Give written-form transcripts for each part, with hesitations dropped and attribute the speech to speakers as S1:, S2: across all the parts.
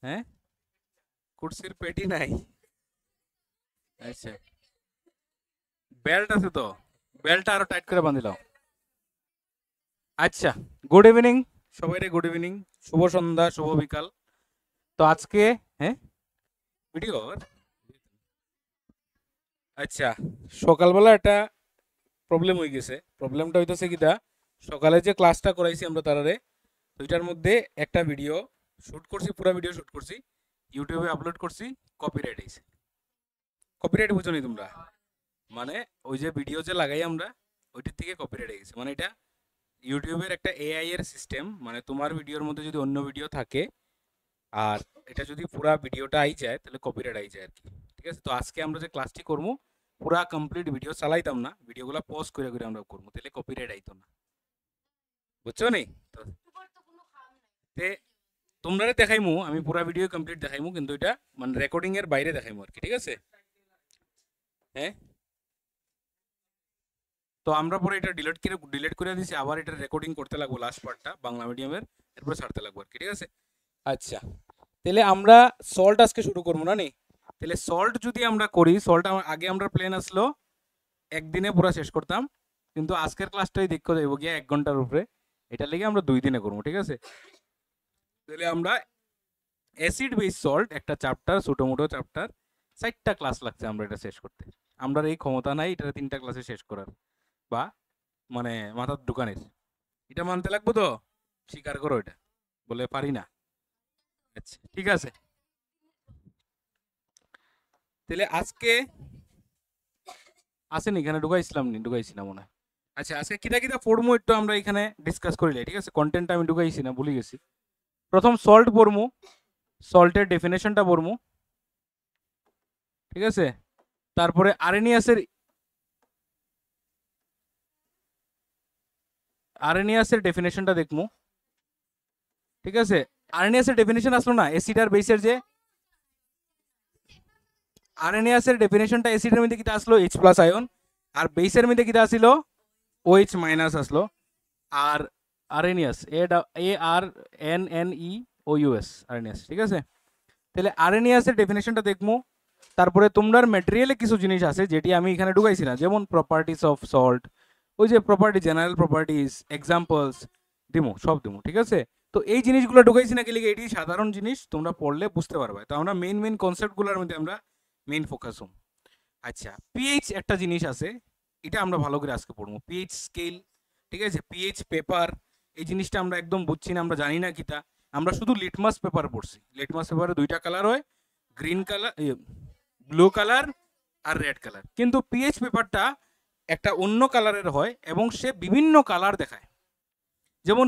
S1: হ্যাঁ, কুর্সির পেটি নাই। আচ্ছা, বেল্ট আছে তো, বেল্টটা আরো টাইট করে বাঁধিলাম। আচ্ছা, গুড ইভিনিং সবাইরে, গুড ইভিনিং, শুভ সন্ধ্যা, শুভ বিকাল। তো আজকে, হ্যাঁ, ভিডিও, আচ্ছা, সকালবেলা একটা প্রবলেম হয়ে গেছে। প্রবলেমটা হইতেছে কিটা, সকালে যে ক্লাসটা করাইছি আমরা তারারে, ওইটার মধ্যে একটা ভিডিও শুট করছি, পুরো ভিডিও শুট করছি, ইউটিউবে আপলোড করছি, কপিরাইট হয়েছে। কপিরাইট বুঝো নি তোমরা? মানে ওই যে ভিডিও যে লাগাই আমরা, ওইটার থেকে কপিরাইট হয়ে গেছে। মানে এটা ইউটিউবের একটা এআই এর সিস্টেম, মানে তোমার ভিডিওর মধ্যে যদি অন্য ভিডিও থাকে আর এটা যদি পুরা ভিডিওটা আই যায় তাহলে কপিরাইট আই যায় আর কি। ঠিক আছে, তো আজকে আমরা যে ক্লাসটি করবো পুরা কমপ্লিট ভিডিও চালাইতাম না, ভিডিওগুলো পজ করে করে আমরা করবো, তাহলে কপিরাইট আইতো না, বুঝছো নি? তো তে তোমরা দেখাইমু, আমি পুরা ভিডিও কমপ্লিট দেখাইমু, কিন্তু এটা মানে রেকর্ডিং এর বাইরে দেখাইমু আর কি। ঠিক আছে, হ্যাঁ। তো আমরা পরে এটা ডিলিট করে দিছি, আবার এটা রেকর্ডিং করতে লাগবো লাস্ট পার্টটা বাংলা মিডিয়ামের, এরপর ছাড়তে লাগবো আর কি। ঠিক আছে, আচ্ছা, তাহলে আমরা সল্ট আজকে শুরু করবো না নি? তাহলে সল্ট যদি আমরা করি, সল্ট আগে আমরা প্ল্যান আসলো একদিনে পুরো শেষ করতাম, কিন্তু আজকের ক্লাসটাই দেখতে যাইব গিয়া 1 ঘন্টার উপরে, এটার লেগে আমরা 2 দিনে করবো। ঠিক আছে, তাহলে আমরা অ্যাসিড বেস সল্ট একটা চ্যাপ্টার, ছোটো মোটো চ্যাপ্টার, 4টা ক্লাস লাগছে আমরা এটা শেষ করতে। আমরা এই ক্ষমতা নাই এটা 3টা ক্লাসে শেষ করার, বা মানে মাথার দোকানের, এটা মানতে লাগবো তো, স্বীকার করো এটা, বলে পারি না। আচ্ছা ঠিক আছে, তাহলে আজকে আসেন এখানে ঢুকাইছিলাম নি, ঢুকাইছি না মনে হয়। আচ্ছা, আজকে কিটা কিটা পড়মু একটু আমরা এখানে ডিসকাস করিলে। ঠিক আছে, কন্টেন্টটা আমি ঢুকাইছি না, ভুলে গেছি। প্রথম সল্ট পড়মু, সল্টের ডেফিনেশনটা পড়মু। ঠিক আছে, তারপরে আরেনিয়াসের ডেফিনেশনটা দেখমু। ঠিক আছে, আরেনিয়াসের ডেফিনেশন আসলো না অ্যাসিড আর বেসের যে, আরেনিয়াসের ডেফিনেশনটা অ্যাসিডের মধ্যে কিটা আসলো H প্লাস আয়ন, আর বেসের মধ্যে কিটা আসলো OH মাইনাস আসলো। আর আরেনিয়াস ARNNEOUS আরেনিয়াস। ঠিক আছে, তাহলে আরেনিয়াসের ডেফিনেশনটা দেখবো। তারপরে তোমরার ম্যাটেরিয়ালে কিছু জিনিস আছে যেটি আমি এখানে ঢুকাইছি না, যেমন প্রপার্টিস অফ সল্ট, ওই যে প্রপার্টি, জেনারেল প্রপার্টিস, এক্সাম্পলস দিমু, সব দিমু। ঠিক আছে, তো এই জিনিসগুলো ঢুকাইছি না, কি লিগে এটি সাধারণ জিনিস, তোমরা পড়লে বুঝতে পারবে। তো আমরা মেইন কনসেপ্টগুলোর মধ্যে আমরা মেইন ফোকাস হম। আচ্ছা, পিএইচ একটা জিনিস আছে, এটা আমরা ভালো করে আজকে পড়বো, পিএইচ স্কেল। ঠিক আছে, পিএইচ পেপার, এই জিনিসটা আমরা একদম বুঝছি না, আমরা জানি না কিটা। আমরা শুধু লিটমাস পেপার পড়ছি, লিটমাস পেপারে 2টা কালার হয়, গ্রিন কালার, ব্লু কালার আর রেড কালার, কিন্তু পিএইচ পেপারটা একটা অন্য কালারের হয় এবং সে বিভিন্ন কালার দেখায়। যেমন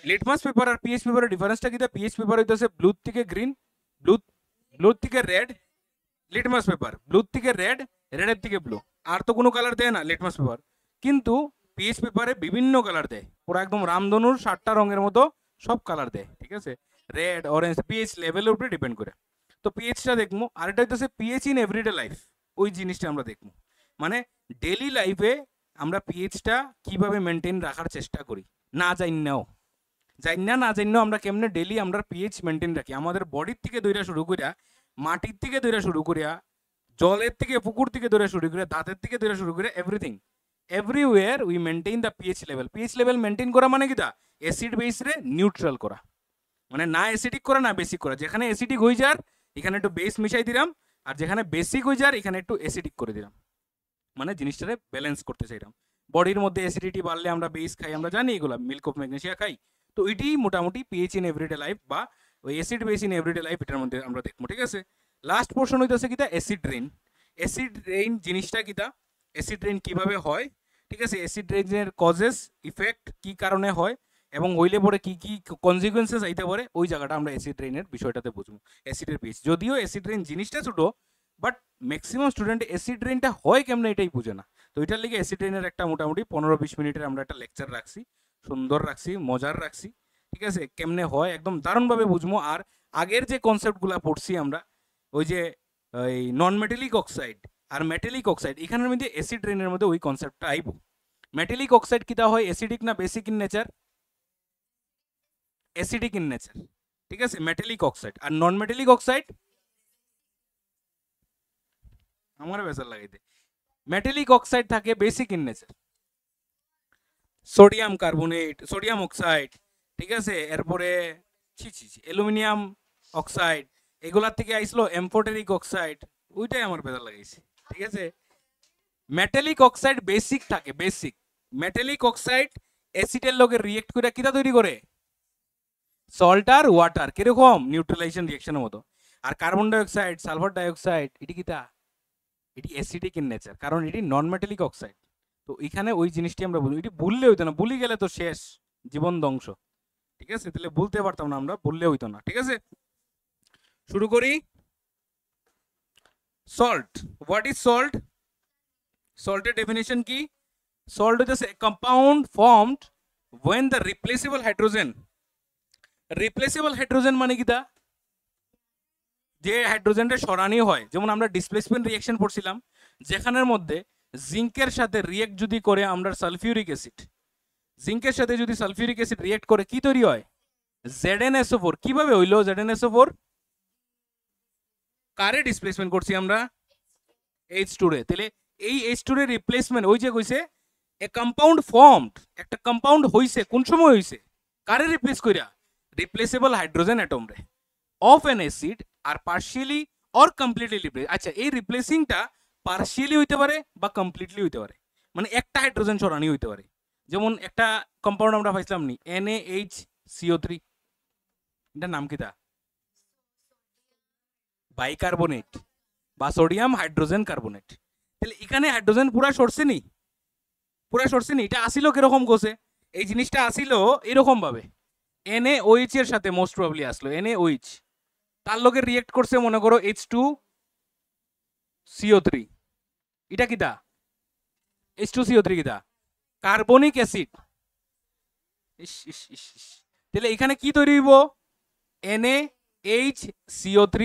S1: লিটমাস পেপার আর পিএইচ পেপারের ডিফারেন্সটা কিটা, পিএইচ পেপার হইতেছে ব্লু থেকে গ্রিন, ব্লু ব্লু থেকে রেড, লিটমাস পেপার ব্লু থেকে রেড, রেডের থেকে ব্লু, আর তো কোনো কালার দেয় না লিটমাস পেপার। কিন্তু পিএইচ পেপারে বিভিন্ন কালার দেয়, পুরো একদম রামধনুর 7টা রঙের মতো সব কালার দেয়। ঠিক আছে, রেড, অরেঞ্জ, পিএইচ লেভেলের উপরে ডিপেন্ড করে। তো পিএইচটা দেখবো, আর এটা হচ্ছে পিএইচ ইন এভরিডে লাইফ, ওই জিনিসটা আমরা দেখবো। মানে ডেইলি লাইফে আমরা পিএইচটা কিভাবে মেনটেন রাখার চেষ্টা করি, না জানিনাও, না জানিনাও আমরা কেমনে ডেইলি আমরা পিএইচ মেনটেন রাখি, আমাদের বডির থেকে দইরা শুরু করিয়া, মাটির থেকে দইরা শুরু করিয়া, জলের থেকে, পুকুর থেকে ধরে শুরু করে, দাঁতের থেকে ধরে শুরু করে, everything, everywhere we maintain the pH level. PH level maintain করা মানে কি, দা অ্যাসিড বেস রে নিউট্রাল করা, মানে না অ্যাসিডিক করা না বেসিক করা। যেখানে অ্যাসিডিক হয়ে যার এখানে একটু বেস মিশাই দিলাম, আর যেখানে বেসিক হয়ে যার এখানে একটু অ্যাসিডিক করে দিলাম, মানে জিনিসটারে ব্যালেন্স করতে চাইলাম। বডির মধ্যে অ্যাসিডিটি বাড়লে আমরা বেস খাই, আমরা জানি এগুলো, মিল্ক অফ ম্যাগনেসিয়া খাই। তো এটি মোটামুটি পিএইচ ইন এভরিডে লাইফ বা ওই acid base in everyday life, এটার মধ্যে আমরা দেখবো। ঠিক আছে, লাস্ট পোর্শন হইতেছে কিটা অ্যাসিড রেইন। অ্যাসিড রেইন জিনিসটা কিটা, অ্যাসিড রেইন কিভাবে হয়, ঠিক আছে, অ্যাসিড রেইনের কজেস, ইফেক্ট কি কারণে হয়, এবং হইলে পরে কি কি কনসিকুয়েন্সেস আইতে পারে, ওই জায়গাটা আমরা অ্যাসিড রেইনের বিষয়টাতে বুঝবো। অ্যাসিডের পিএইচ, যদিও অ্যাসিড রেইন জিনিসটা ছোট, বাট ম্যাক্সিমাম স্টুডেন্ট অ্যাসিড রেইনটা হয় কেমনে এটাই বুঝে না। তো এটার লিগে অ্যাসিড রেইনের একটা মোটামুটি 15-20 মিনিটের আমরা একটা লেকচার রাখছি, সুন্দর রাখছি, মজার রাখছি। ঠিক আছে, কেমনে হয় একদম দারুণভাবে বুঝবো। আর আগের যে কনসেপ্টগুলো পড়ছি আমরা, ওই যে এই নন মেটালিক অক্সাইড আর মেটালিক অক্সাইড, এখানের মধ্যে অ্যাসিড রেইনের মধ্যে ওই কনসেপ্টটা আইব। মেটালিক অক্সাইড কিটা হয়, অ্যাসিডিক না basic in nature? Acidic in nature. ঠিক আছে, মেটালিক অক্সাইড। আর নন মেটালিক অক্সাইড আমার বেজার লাগাইতে, মেটালিক অক্সাইড থাকে basic in nature, sodium carbonate, sodium oxide, ঠিক আছে, এরপরে অ্যালুমিনিয়াম অক্সাইড, এগুলার থেকে আইসলো এমফোটেরিক অক্সাইড, ওইটাই আমার বেজার লাগাইছে। ঠিক আছে, মেটালিক অক্সাইড বেসিক থাকে, বেসিক মেটালিক অক্সাইড অ্যাসিডের লগে রিয়েক্ট করে কিটা তৈরি করে, সল্ট আর ওয়াটার, কিরকম নিউট্রালাইজেশন রিয়েকশনের মতো। আর কার্বন ডাইঅক্সাইড, সালফার ডাইঅক্সাইড, এটি কিটা, এটি অ্যাসিডিক ইন নেচার, কারণ এটি নন মেটালিক অক্সাইড। তো এখানে ওই জিনিসটি আমরা বলি, এটি ভুললে হইতো না, ভুলে গেলে তো শেষ, জীবন ধ্বংস। ঠিক আছে, তাহলে বলতে পারতাম না আমরা, বললে হইতো না। ঠিক আছে, শুরু করি। Salt, what is salt? সল্টের ডেফিনেশন কি? সল্ট হইতেছে compound formed when the replaceable hydrogen, replaceable hydrogen মানে কিটা, যে হাইড্রোজেনটা সরানি হয়, যেমন আমরা ডিসপ্লেসমেন্ট রিঅ্যাকশন পড়ছিলাম, যেখানের মধ্যে জিঙ্কের সাথে রিয়েক্ট যদি করে আমরা সালফিউরিক অ্যাসিড, জিঙ্কের সাথে যদি সালফিউরিক অ্যাসিড রিয়েক্ট করে কি তৈরি হয়, ZnSO4। কিভাবে হইলো ZnSO4? কারে ডিসপ্লেসমেন্ট করছি আমরা, H2 রে। তাহলে এই H2 এর রিপ্লেসমেন্ট, ওই যে কইছে এ কম্পাউন্ড ফর্মড, একটা কম্পাউন্ড হইছে, কোন সময় হইছে, কারে রিপ্লেস কইরা, রিপ্লেসেবল হাইড্রোজেন অ্যাটম রে of an acid are partially or completely replace. আচ্ছা, এই রিপ্লেসিংটা পার্শিয়ালি হইতে পারে বা কমপ্লিটলি হইতে পারে, মানে একটা হাইড্রোজেন সরানি হইতে পারে। যেমন একটা কম্পাউন্ড আমরা পাইছিলাম নি NaHCO3, এটার নাম কিটা, বাইকার্বনেট বা সোডিয়াম হাইড্রোজেন কার্বনেট। তাহলে এখানে হাইড্রোজেন পুরা সরছে নি, পুরা সরছে নি। এটা আসিল কিরকম গোছে, এই জিনিসটা আসিল এরকম ভাবে, NaOH এর সাথে মোস্ট প্রবাবলি আসলো NaOH, তার লগে রিয়েক্ট করছে মনে করো H2CO3, এটা কিটা, H2CO3 কিটা, কার্বনিক অ্যাসিড। তাহলে এখানে কি তৈরি হইব, NaHCO3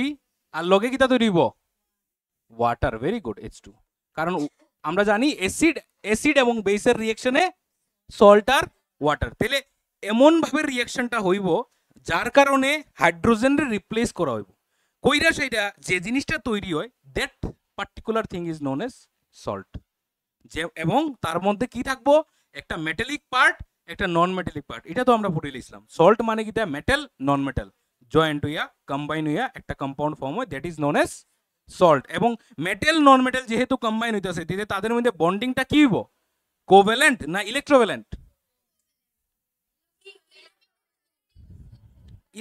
S1: আর লগে কিটা তৈরি হইব, ওয়াটার। Very good, H2। কারণ আমরা জানি অ্যাসিড, অ্যাসিড এবং বেসের রিঅ্যাকশনে সল্ট আর ওয়াটার। তাহলে এমন ভাবে রিঅ্যাকশনটা হইব যার কারণে হাইড্রোজেনের রিপ্লেস করা হইব, কইরা সেটা যে জিনিসটা তৈরি হয়, that particular thing is known as salt. যে এবং তার মধ্যে কি থাকবো, একটা মেটালিক পার্ট, একটা নন মেটালিক পার্ট। এটা তো আমরা পড়ে লিখলাম, সল্ট মানে কি, মেটাল নন মেটাল জয়েন্ট হইয়া কম্বাইন হইয়া একটা কম্পাউন্ড ফর্ম হয়, that is known as salt. এবং মেটাল নন মেটাল যেহেতু কম্বাইন হইতেছে, তাদের মধ্যে বন্ডিংটা কি হইব, কোভ্যালেন্ট না ইলেকট্রোভ্যালেন্ট?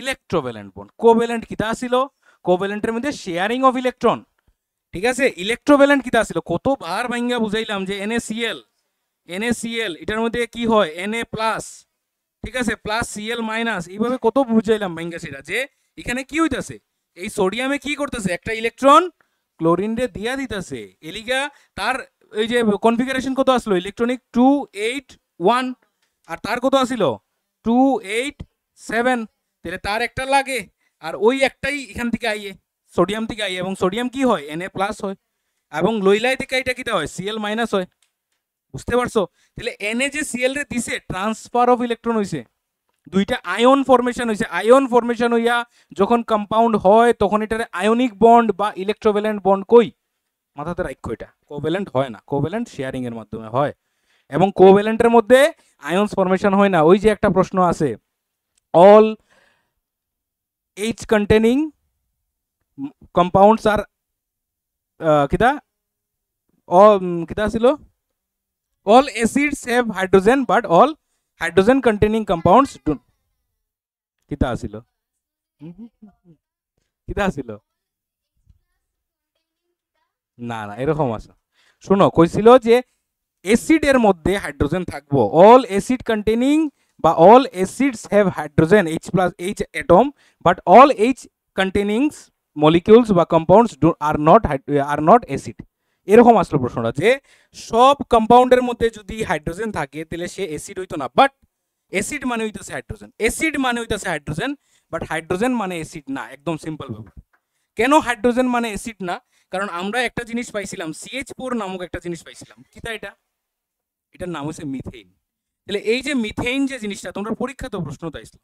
S1: Electrovalent bond. কোভ্যালেন্ট কিটা ছিল, কোভ্যালেন্টের মধ্যে শেয়ারিং অফ ইলেকট্রন। ঠিক আছে, ইলেকট্রোভ্যালেন্ট কিটা ছিল, কতবার ভাঙ্গা বুঝাইলাম যে NaCl, NaCl এটার মধ্যে কি হয় Na প্লাস, ঠিক আছে, প্লাস Cl মাইনাস, এইভাবে কত বুঝাইলাম ভাঙ্গা সেটা, যে এখানে কি হইতাছে, এই সোডিয়ামে কি করতেছে, একটা ইলেকট্রন ক্লোরিন রে দিয়া দিতেছে, এলিগা তার এই যে কনফিগারেশন কত আসলো, ইলেকট্রনিক 281, আর তার কত আসিল 287। তাহলে তার একটা লাগে, আর ওই একটাই এখান থেকে আইয়ে, সোডিয়াম থেকে আইয়ে, এবং সোডিয়াম কি হয়, Na প্লাস হয়, এবং লইলাই থেকে এটা কিটা হয়, Cl মাইনাস হয়। বুঝতে পারছো? তাহলে Na যে Cl রে দিছে, ট্রান্সফার অফ ইলেকট্রন হইছে, দুইটা আয়ন ফরমেশন হইছে। আয়ন ফরমেশন হইয়া যখন কম্পাউন্ড হয় তখন এটার আয়নিক বন্ড বা ইলেকট্রোভ্যালেন্ট বন্ড কই, মাথাতে রাখো, এটা কোভ্যালেন্ট হয় না, কোভ্যালেন্ট শেয়ারিং এর মাধ্যমে হয়, এবং কোভ্যালেন্টের মধ্যে আয়নস ফরমেশন হয় না। ওই যে একটা প্রশ্ন আছে, all H containing compounds are কিটা, কিটা ছিল, all acids have hydrogen but all hydrogen containing compounds do, কিটা ছিল, কিটা ছিল, না না এরকম আছে, শুনো কইছিল যে অ্যাসিডের মধ্যে হাইড্রোজেন থাকবো, অল অ্যাসিড কন্টেনিং বা all acids have hydrogen H atom, but all H containing molecules বা কম্পাউন্ডস আর নট অ্যাসিড। এরকম আসলো প্রশ্নটা, যে সব কম্পাউন্ডের মধ্যে যদি হাইড্রোজেন থাকে তাহলে সে অ্যাসিড হইতো না, বাট অ্যাসিড মানে হইতেছে হাইড্রোজেন, অ্যাসিড মানে হইতেছে হাইড্রোজেন, বাট হাইড্রোজেন মানে অ্যাসিড না। একদম সিম্পল ব্যাপার। কেন হাইড্রোজেন মানে অ্যাসিড না? কারণ আমরা একটা জিনিস পাইছিলাম, CH4 নামক একটা জিনিস পাইছিলাম, কিটা এটা, এটার নাম হচ্ছে মিথেইন। তাহলে এই যে মিথেইন যে জিনিসটা, তোমরা পরীক্ষা তো প্রশ্ন চাইছিল,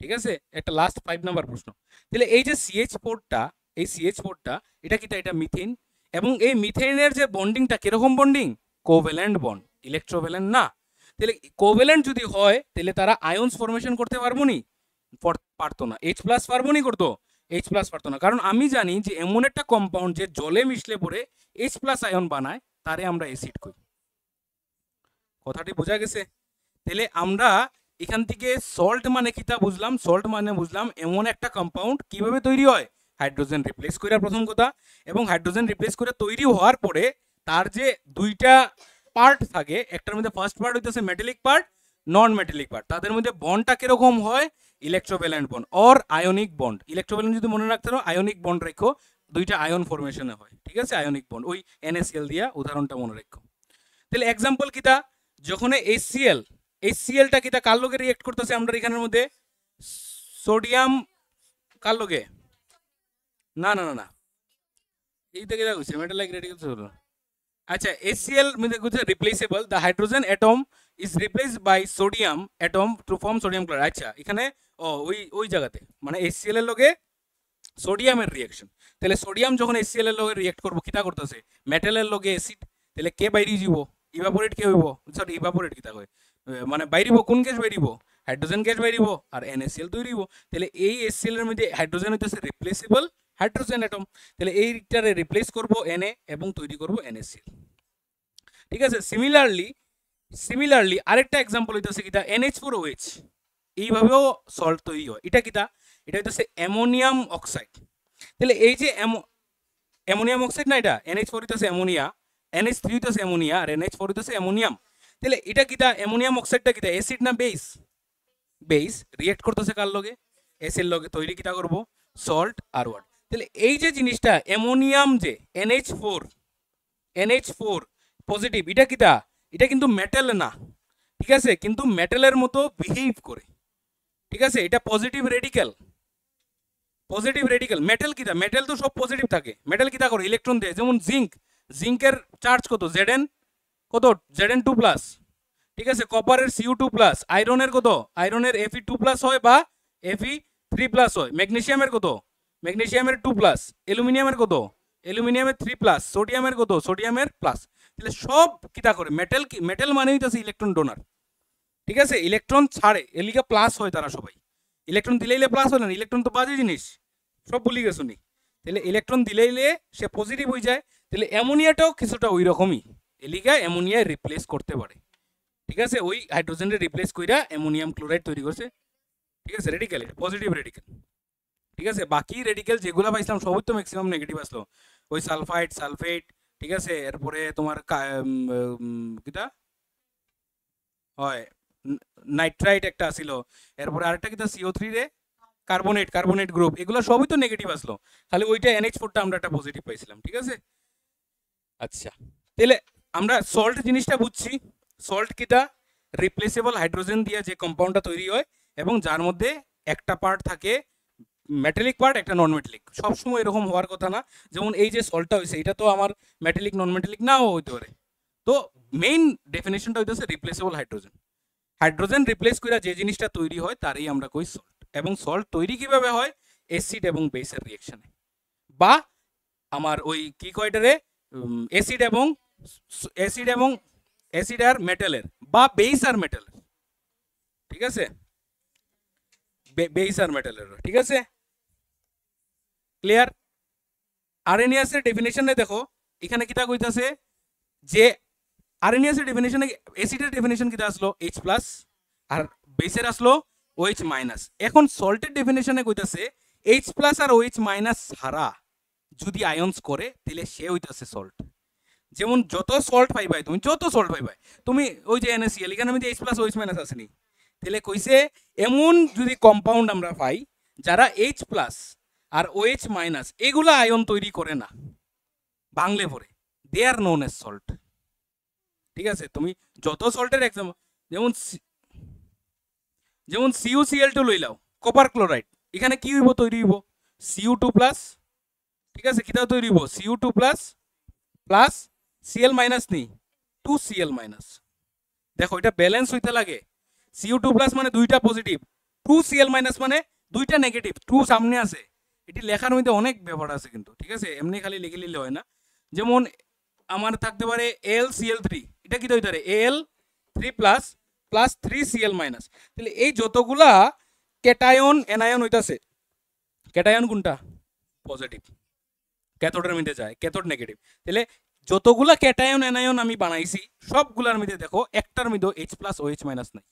S1: ঠিক আছে, একটা লাস্ট 5 নাম্বার প্রশ্ন। তাহলে এই যে CH4টা, এই CH4টা এটা কিটা, এটা মিথেন, এবং এই মিথেনের যে বন্ডিংটা কিরকম বন্ডিং? কোভ্যালেন্ট বন্ড, ইলেকট্রোভ্যালেন্ট না। তাহলে কোভ্যালেন্ট যদি হয় তাহলে তারা আয়ন্স ফরমেশন করতে পারবো নি? পারতো না। H প্লাস পারবো নি করতো? H প্লাস পারতো না, কারণ আমি জানি যে এমন একটা কম্পাউন্ড যে জলে মিশলে পরে H প্লাস আয়ন বানায়, তারে আমরা অ্যাসিড কই। কথাটি বোঝা গেছে? তাহলে আমরা এখান থেকে সল্ট মানে কিটা বুঝলাম? সল্ট মানে বুঝলাম এমন একটা কম্পাউন্ড কিভাবে তৈরি হয়, হাইড্রোজেন রিপ্লেস করে প্রথম কথা, এবং হাইড্রোজেন রিপ্লেস করে তৈরি হওয়ার পরে তার যে দুইটা পার্ট থাকে, একটার মধ্যে ফার্স্ট পার্ট হইতেছে মেটালিক পার্ট, নন মেটালিক পার্ট, তাদের মধ্যে বন্ডটা কিরকম হয়? Electrovalent bond or ionic bond. Electrovalent যদি মনে রাখতে পারো, আয়নিক বন্ড রেখো, দুইটা আয়ন ফরমেশনে হয়, ঠিক আছে, আয়নিক বন্ড, ওই NaCl দিয়া উদাহরণটা মনে রাখো। তাহলে এক্সাম্পল কিটা, যখন HClটা কিটা কার লগে রিঅ্যাক্ট করতেছে আমরা এখানের মধ্যে? সোডিয়াম কার লগে? না না না না, এইটা কিটা কইছে মেটালিক রেডিকেল। আচ্ছা, HCl মানে কইছে replaceable, the hydrogen atom is replaced by sodium atom to form sodium chloride. আচ্ছা, এখানে ওই ওই জায়গাতে মানে HCl এর লগে সোডিয়ামের রিঅ্যাকশন। তাহলে সোডিয়াম যখন HCl এর লগে রিঅ্যাক্ট করবো কিটা করতেছে? মেটালের লগে অ্যাসিড। তাহলে কে বাইরে যাব? ইভাপোরেট কে হইব? সরি, ইভাপোরেট কিটা কয়, মানে বাইরিব কোন গ্যাস বাইরিব? হাইড্রোজেন গ্যাস বাইরিব, আর NaCl তৈরি হইব। তাহলে এই HCl এর মধ্যে হাইড্রোজেন হইতেছে রিপ্লেসেবল হাইড্রোজেন অ্যাটম। তাহলে এইটারে রিপ্লেস করব Na এবং তৈরি করব NaCl। ঠিক আছে, সিমিলারলি আরেকটা এক্সাম্পল হইতেছে কিটা, NH4OH। এইভাবেও সল্ট তৈরি হয়। এটা কিটা? এটা হইতেছে অ্যামোনিয়াম অক্সাইড। তাহলে এই যে অ্যামোনিয়াম অক্সাইড না, এটা NH4 হইতেছে অ্যামোনিয়া, NH3 হইতেছে অ্যামোনিয়া, আর NH4 হইতেছে অ্যামোনিয়াম। তাহলে এটা কিটা? অ্যামোনিয়াম অক্সাইডটা কিটা, অ্যাসিড না বেস? বেস। রিঅ্যাক্ট করতেছে কার লগে? এসির লগে। তৈরি কিটা করব? সল্ট আর ওয়াটার। তাহলে এই যে জিনিসটা অ্যামোনিয়াম যে NH4 পজিটিভ, এটা কিটা? এটা কিন্তু মেটাল না, ঠিক আছে, কিন্তু মেটালের মতো বিহেভ করে, ঠিক আছে, এটা পজিটিভ রেডিক্যাল। মেটাল কিটা? মেটাল তো সব পজিটিভ থাকে। মেটাল কিটা করে? ইলেকট্রন দেয়। যেমন জিঙ্কের চার্জ কত? Zn কত? Zn2 প্লাস, ঠিক আছে। কপারের Cu2 প্লাস। আয়রনের কত? আয়রনের Fe2 প্লাস হয় বা Fe3 প্লাস হয়। ম্যাগনেসিয়ামের কত? ম্যাগনেসিয়ামের 2 প্লাস। অ্যালুমিনিয়ামের কত? অ্যালুমিনিয়ামের 3 প্লাস। সোডিয়ামের কত? সোডিয়ামের প্লাস। তাহলে সব কিটা করে? মেটাল। কি মেটাল মানে হইতাছে ইলেকট্রন ডোনার, ঠিক আছে, ইলেকট্রন ছাড়ে, এলিকা প্লাস হয় তারা সবাই। ইলেকট্রন দিলেইলে প্লাস হয় না, ইলেকট্রন তো বাজে জিনিস, সব ভুলি গেছো নি। তাহলে ইলেকট্রন দিলেইলে সে পজিটিভ হয়ে যায়। তাহলে অ্যামোনিয়াটাও কিছুটা ওই রকমই, এলিকা অ্যামোনিয়া রিপ্লেস করতে পারে, ঠিক আছে, ওই হাইড্রোজেনের রিপ্লেস কইরা অ্যামোনিয়াম ক্লোরাইড তৈরি করছে, ঠিক আছে। রেডিক্যাল, এটা পজিটিভ রেডিক্যাল, ঠিক আছে। বাকি রেডিক্যাল যেগুলো পাইছিলাম সবই তো ম্যাক্সিমাম নেগেটিভ আসলো, ওই সালফাইড, সালফেট, ঠিক আছে। এরপরে তোমার কিটা হয়, নাইট্রাইট একটা আসিল, এরপরে আরেকটা কিটা CO3 রে কার্বনেট গ্রুপ, এগুলো সবই তো নেগেটিভ আসলো, খালি ওইটা NH4টা আমরা একটা পজিটিভ পাইছিলাম, ঠিক আছে। আচ্ছা, তাহলে আমরা সল্ট জিনিসটা বুঝছি। সল্ট কিটা? রিপ্লেসেবল হাইড্রোজেন দিয়ে যে কম্পাউন্ডটা তৈরি হয়, এবং যার মধ্যে একটা পার্ট থাকে মেটালিক পার্ট, একটা নন মেটালিক। সবসময় এরকম হওয়ার কথা না। যেমন এই যে সল্টটা হয়েছে, এটা তো আমার মেটালিক নন মেটালিক নাও হইতে পারে। তো মেইন ডেফিনেশনটা হইতেছে রিপ্লেসেবল হাইড্রোজেন রিপ্লেস করে যে জিনিসটা তৈরি হয় তারই আমরা কই সল্ট। এবং সল্ট তৈরি কিভাবে হয়? অ্যাসিড এবং বেসের রিঅ্যাকশনে, বা আমার ওই কি কয়টারে অ্যাসিড আর মেটালের, বা বেস আর মেটালের, ঠিক আছে, বেস আর মেটালের, ঠিক আছে, ক্লিয়ার। আরএনএসের ডেফিনেশনে দেখো, এখানে কিটা কইতাছে যে আরএনএসের ডেফিনেশনে অ্যাসিডের ডেফিনেশন কিটা আসলো H প্লাস, আর বেসের আসলো OH মাইনাস। এখন সল্টের ডেফিনেশনে কইতাছে H প্লাস আর OH মাইনাস ছাড়া যদি আয়ন্স করে তাহলে সে হইতাছে সল্ট। যেমন যত সল্ট পাইবাই তুমি ওই যে NaCl, এখানে মধ্যে H প্লাস OH মাইনাস আসেনি। তাহলে কইছে এমন যদি কম্পাউন্ড আমরা পাই যারা H প্লাস আর OH মাইনাস এগুলা আয়ন তৈরি করে না, ভাঙলে পরে, দে আর নোন এজ সল্ট, ঠিক আছে। তুমি যত সল্টের এক্সাম্পল, যেমন CuCl2 লইলাও, কপার ক্লোরাইড, এখানে কি হইব? তৈরি হইব Cu2 প্লাস, ঠিক আছে, কিটা তৈরি হইব? Cu2 plus plus Cl minus নি 2Cl মাইনাস। দেখো এটা ব্যালেন্স হইতে লাগে। Cu2 প্লাস মানে দুইটা পজিটিভ, 2Cl মাইনাস মানে দুইটা নেগেটিভ, 2 সামনে আছে, এটি লেখার মধ্যে অনেক ব্যাপার আছে কিন্তু, ঠিক আছে, এমনি খালি লিখে নিলে হয় না। যেমন আমার থাকতে পারে AlCl3, এটা কি হইতে পারে Al3 plus plus 3Cl minus. তাহলে এই যতগুলা ক্যাটায়ন অ্যানায়ন হইতাছে, ক্যাটায়ন কোনটা পজিটিভ, ক্যাথোডের মধ্যে যায়, ক্যাথোড নেগেটিভ। তাহলে যতগুলা ক্যাটায়ন অ্যানায়ন আমি বানাইছি সবগুলার মধ্যে দেখো একটার মধ্যে H প্লাস OH মাইনাস নাই।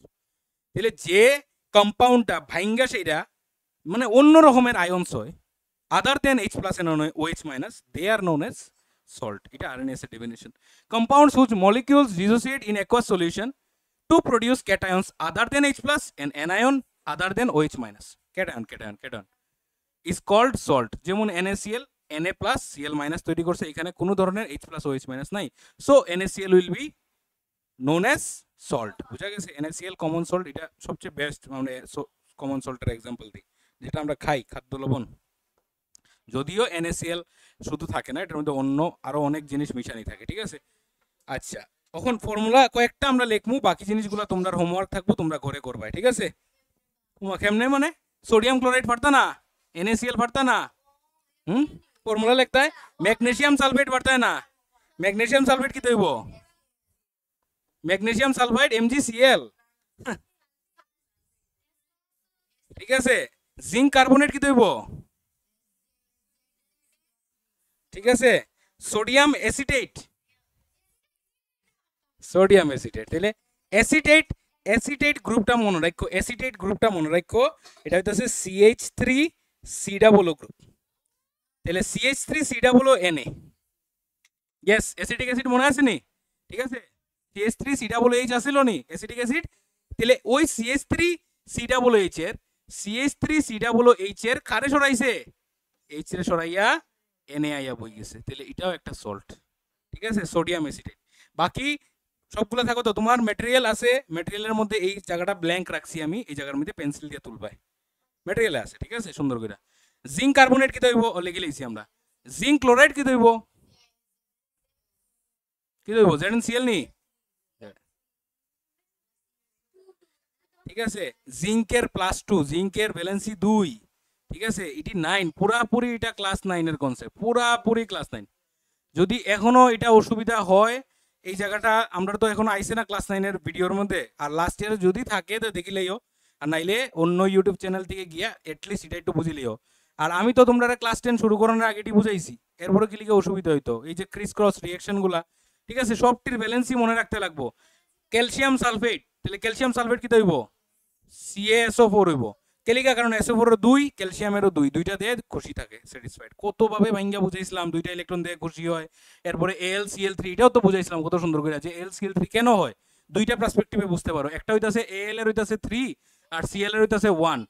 S1: তাহলে যে কম্পাউন্ডটা ভাইঙ্গা সেইটা মানে অন্য রকমের আয়নস হয় আদার দেন H plus and OH minus, they are known as salt. এটা RNAS এর definition. Compounds whose molecules dissociate in aqueous solution to produce cations other than H plus and anion other than OH minus. Cation is called salt. যেমন NaCl, Na plus Cl minus তৈরি করছে, এখানে কোনো ধরনের H plus OH minus নাই, so NaCl will be known as salt. বুঝা গেছে? NaCl common salt, এটা সবচেয়ে বেস্ট মানে কমন সল্টের এক্সাম্পল দিই, যেটা আমরা খাই খাদ্য লবণ। যদিও NaCl শুধু থাকে না, এটার মধ্যে অন্য আরো অনেক জিনিস মিশানি থাকে, ঠিক আছে। আচ্ছা, এখন ফর্মুলা কয়েকটা আমরা লিখমু, বাকি জিনিসগুলো তোমরা হোমওয়ার্ক থাকবো, তোমরা ঘরে করবা, ঠিক আছে। কেমনে মানে সোডিয়াম ক্লোরাইড ফাটতা না, NaCl ফাটতা না, ফর্মুলা লিখতে হয় ম্যাগনেসিয়াম সালফেট ফাটতা না, ম্যাগনেসিয়াম সালফেট কি তৈব, ম্যাগনেসিয়াম সালফাইড MgCl, ঠিক আছে। জিঙ্ক কার্বনেট কি তৈব, ঠিক আছে। সোডিয়াম অ্যাসিটেট, সোডিয়াম অ্যাসিটেট, তাহলে অ্যাসিটেট, অ্যাসিটেট গ্রুপটা মনে রাখো, অ্যাসিটেট গ্রুপটা মনে রাখো, এটা হইতাছে CH3C গ্রুপ, তাহলে CH3C Na, yes acetic acid মনে আছে নি, ঠিক আছে, CH3CH আছিল নি অ্যাসিটিক অ্যাসিড, তাহলে ওই CH3CH এর CH3CH এর কারে সরাইছে, H রে সরাইয়া Na আইয়া বই গেছে, তাহলে এটাও একটা সল্ট, ঠিক আছে, সোডিয়াম অ্যাসিটেট। বাকি সবগুলো থাকো তো, তোমার ম্যাটেরিয়াল আছে, ম্যাটেরিয়ালের মধ্যে এই জায়গাটা ব্ল্যাঙ্ক রাখছি আমি, এই জায়গার মধ্যে পেন্সিল দিয়ে তুলবাই, ম্যাটেরিয়ালে আছে, ঠিক আছে, সুন্দর করে। জিঙ্ক কার্বনেট কি দইব, লিখে লইছি আমরা। জিঙ্ক ক্লোরাইড কি দইব, কি দইব, ZnCl নি, ঠিক আছে। জিঙ্কের +2, জিঙ্কের ভ্যালেন্সি 2, ঠিক আছে, এটি 9, পুরাপুরি এটা ক্লাস 9 এর কনসেপ্ট, পুরাপুরি ক্লাস 9। যদি এখনো এটা অসুবিধা হয়, এই জায়গাটা আমরা তো এখন আইছে না ক্লাস 9 এর ভিডিওর মধ্যে, আর লাস্ট ইয়ারে যদি থাকে তো দেখিলেইও, আর নাইলে অন্য ইউটিউব চ্যানেল থেকে গিয়া এটলিস্ট এটা একটু বুঝিলেও। আর আমি তো তোমরা ক্লাস 10 শুরু করানোর আগেটি বুঝাইছি, এরপরে কি লিখে অসুবিধা হইতো, এই যে ক্রিস ক্রস রিঅ্যাকশনগুলা, ঠিক আছে, সবটির ব্যালেন্সই মনে রাখতে লাগবো। ক্যালসিয়াম সালফেট, তাহলে ক্যালসিয়াম সালফেট কি হইব, CaSO4 হইব, কেলিকা কারণ SO4 এর 2, ক্যালসিয়ামেরও 2, দুইটা দিয়ে খুশি থাকে, স্যাটিসফাইড। কতভাবে ভাঙ্গা বুঝাইছিলাম, দুইটা ইলেকট্রন দিয়ে খুশি হয়। এরপরে AlCl3, এটাও তো বুঝাইছিলাম কত সুন্দর করে, যে AlCl3 কেন হয়, দুইটা পার্সপেক্টিভে বুঝতে পারো, একটা হইতাছে Al এর হইতাছে 3 আর Cl এর হইতাছে 1,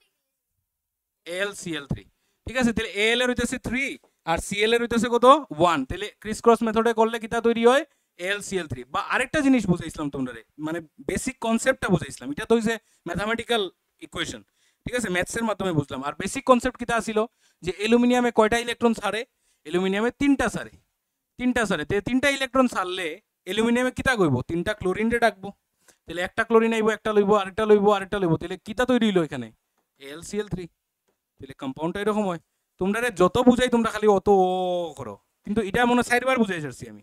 S1: AlCl3, ঠিক আছে। তাহলে Al এর হইতাছে 3 আর Cl এর হইতাছে কত 1, তাহলে ক্রিস ক্রস মেথডে করলে কিটা তৈরি হয়, AlCl3। বা আরেকটা জিনিস বুঝাইছিলাম তোমরা, মানে বেসিক কনসেপ্টটা বুঝাইছিলাম, এটা তো হইছে ম্যাথমেটিক্যাল ইকুয়েশন, ঠিক আছে, ম্যাথসের মাধ্যমে বুঝলাম। আর বেসিক কনসেপ্ট কিটা ছিল, যে অ্যালুমিনিয়ামে কয়টা ইলেকট্রন ছাড়ে, অ্যালুমিনিয়ামে 3টা ছাড়ে, 3টা ছাড়ে, তে 3টা ইলেকট্রন ছাড়লে অ্যালুমিনিয়ামে কিটা কইব, 3টা ক্লোরিন রে ডাকবো, তাহলে একটা ক্লোরিন আইবো, একটা লইবো, আরেকটা লইবো, আরেকটা লইবো, তাহলে কিটা তৈরি হইলো এখানে, AlCl3। তাহলে কম্পাউন্ডটা এরকম হয়, তোমরা যত বুঝাই তোমরা খালি অত করো, কিন্তু এটা মনে 4বার বুঝাই ছাড়ছি আমি,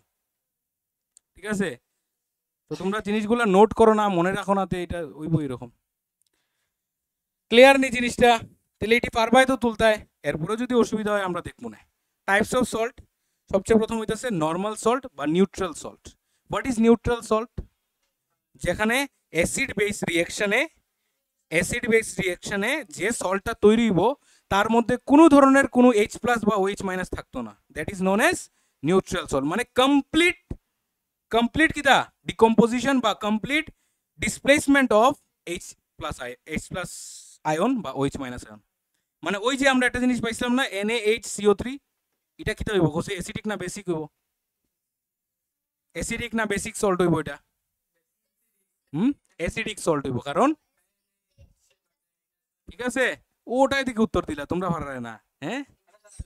S1: ঠিক আছে। তো তোমরা জিনিসগুলো নোট করো না, মনে রাখো না, তো এটা ওইব এরকম। ক্লিয়ার নি জিনিসটা, তাহলে এটি পারবাই তো তুলতায়, এরপরে যদি অসুবিধা হয় আমরা দেখবো না। টাইপস অফ সল্ট, সবচেয়ে প্রথম হইতেছে নর্মাল সল্ট বা neutral salt. What is neutral salt, যেখানে অ্যাসিড বেস রিঅ্যাকশনে যে সল্টটা তৈরি হইব তার মধ্যে কোনো ধরনের কোনো H প্লাস বা OH মাইনাস থাকতো না, that is known as neutral salt. মানে কমপ্লিট কিটা ডিকম্পোজিশন বা complete displacement of H plus ion বা OH মাইনাস আয়ন। মানে ওই যে আমরা একটা জিনিস পাইছিলাম না, NaHCO3, এটা কিটা হইব, কোসে অ্যাসিডিক না বেসিক হইব, অ্যাসিডিক না বেসিক সল্ট হইব, এটা অ্যাসিডিক সল্ট হইব, কারণ, ঠিক আছে, ওটাই দিকে উত্তর দিলা তোমরা, পারে না, হ্যাঁ,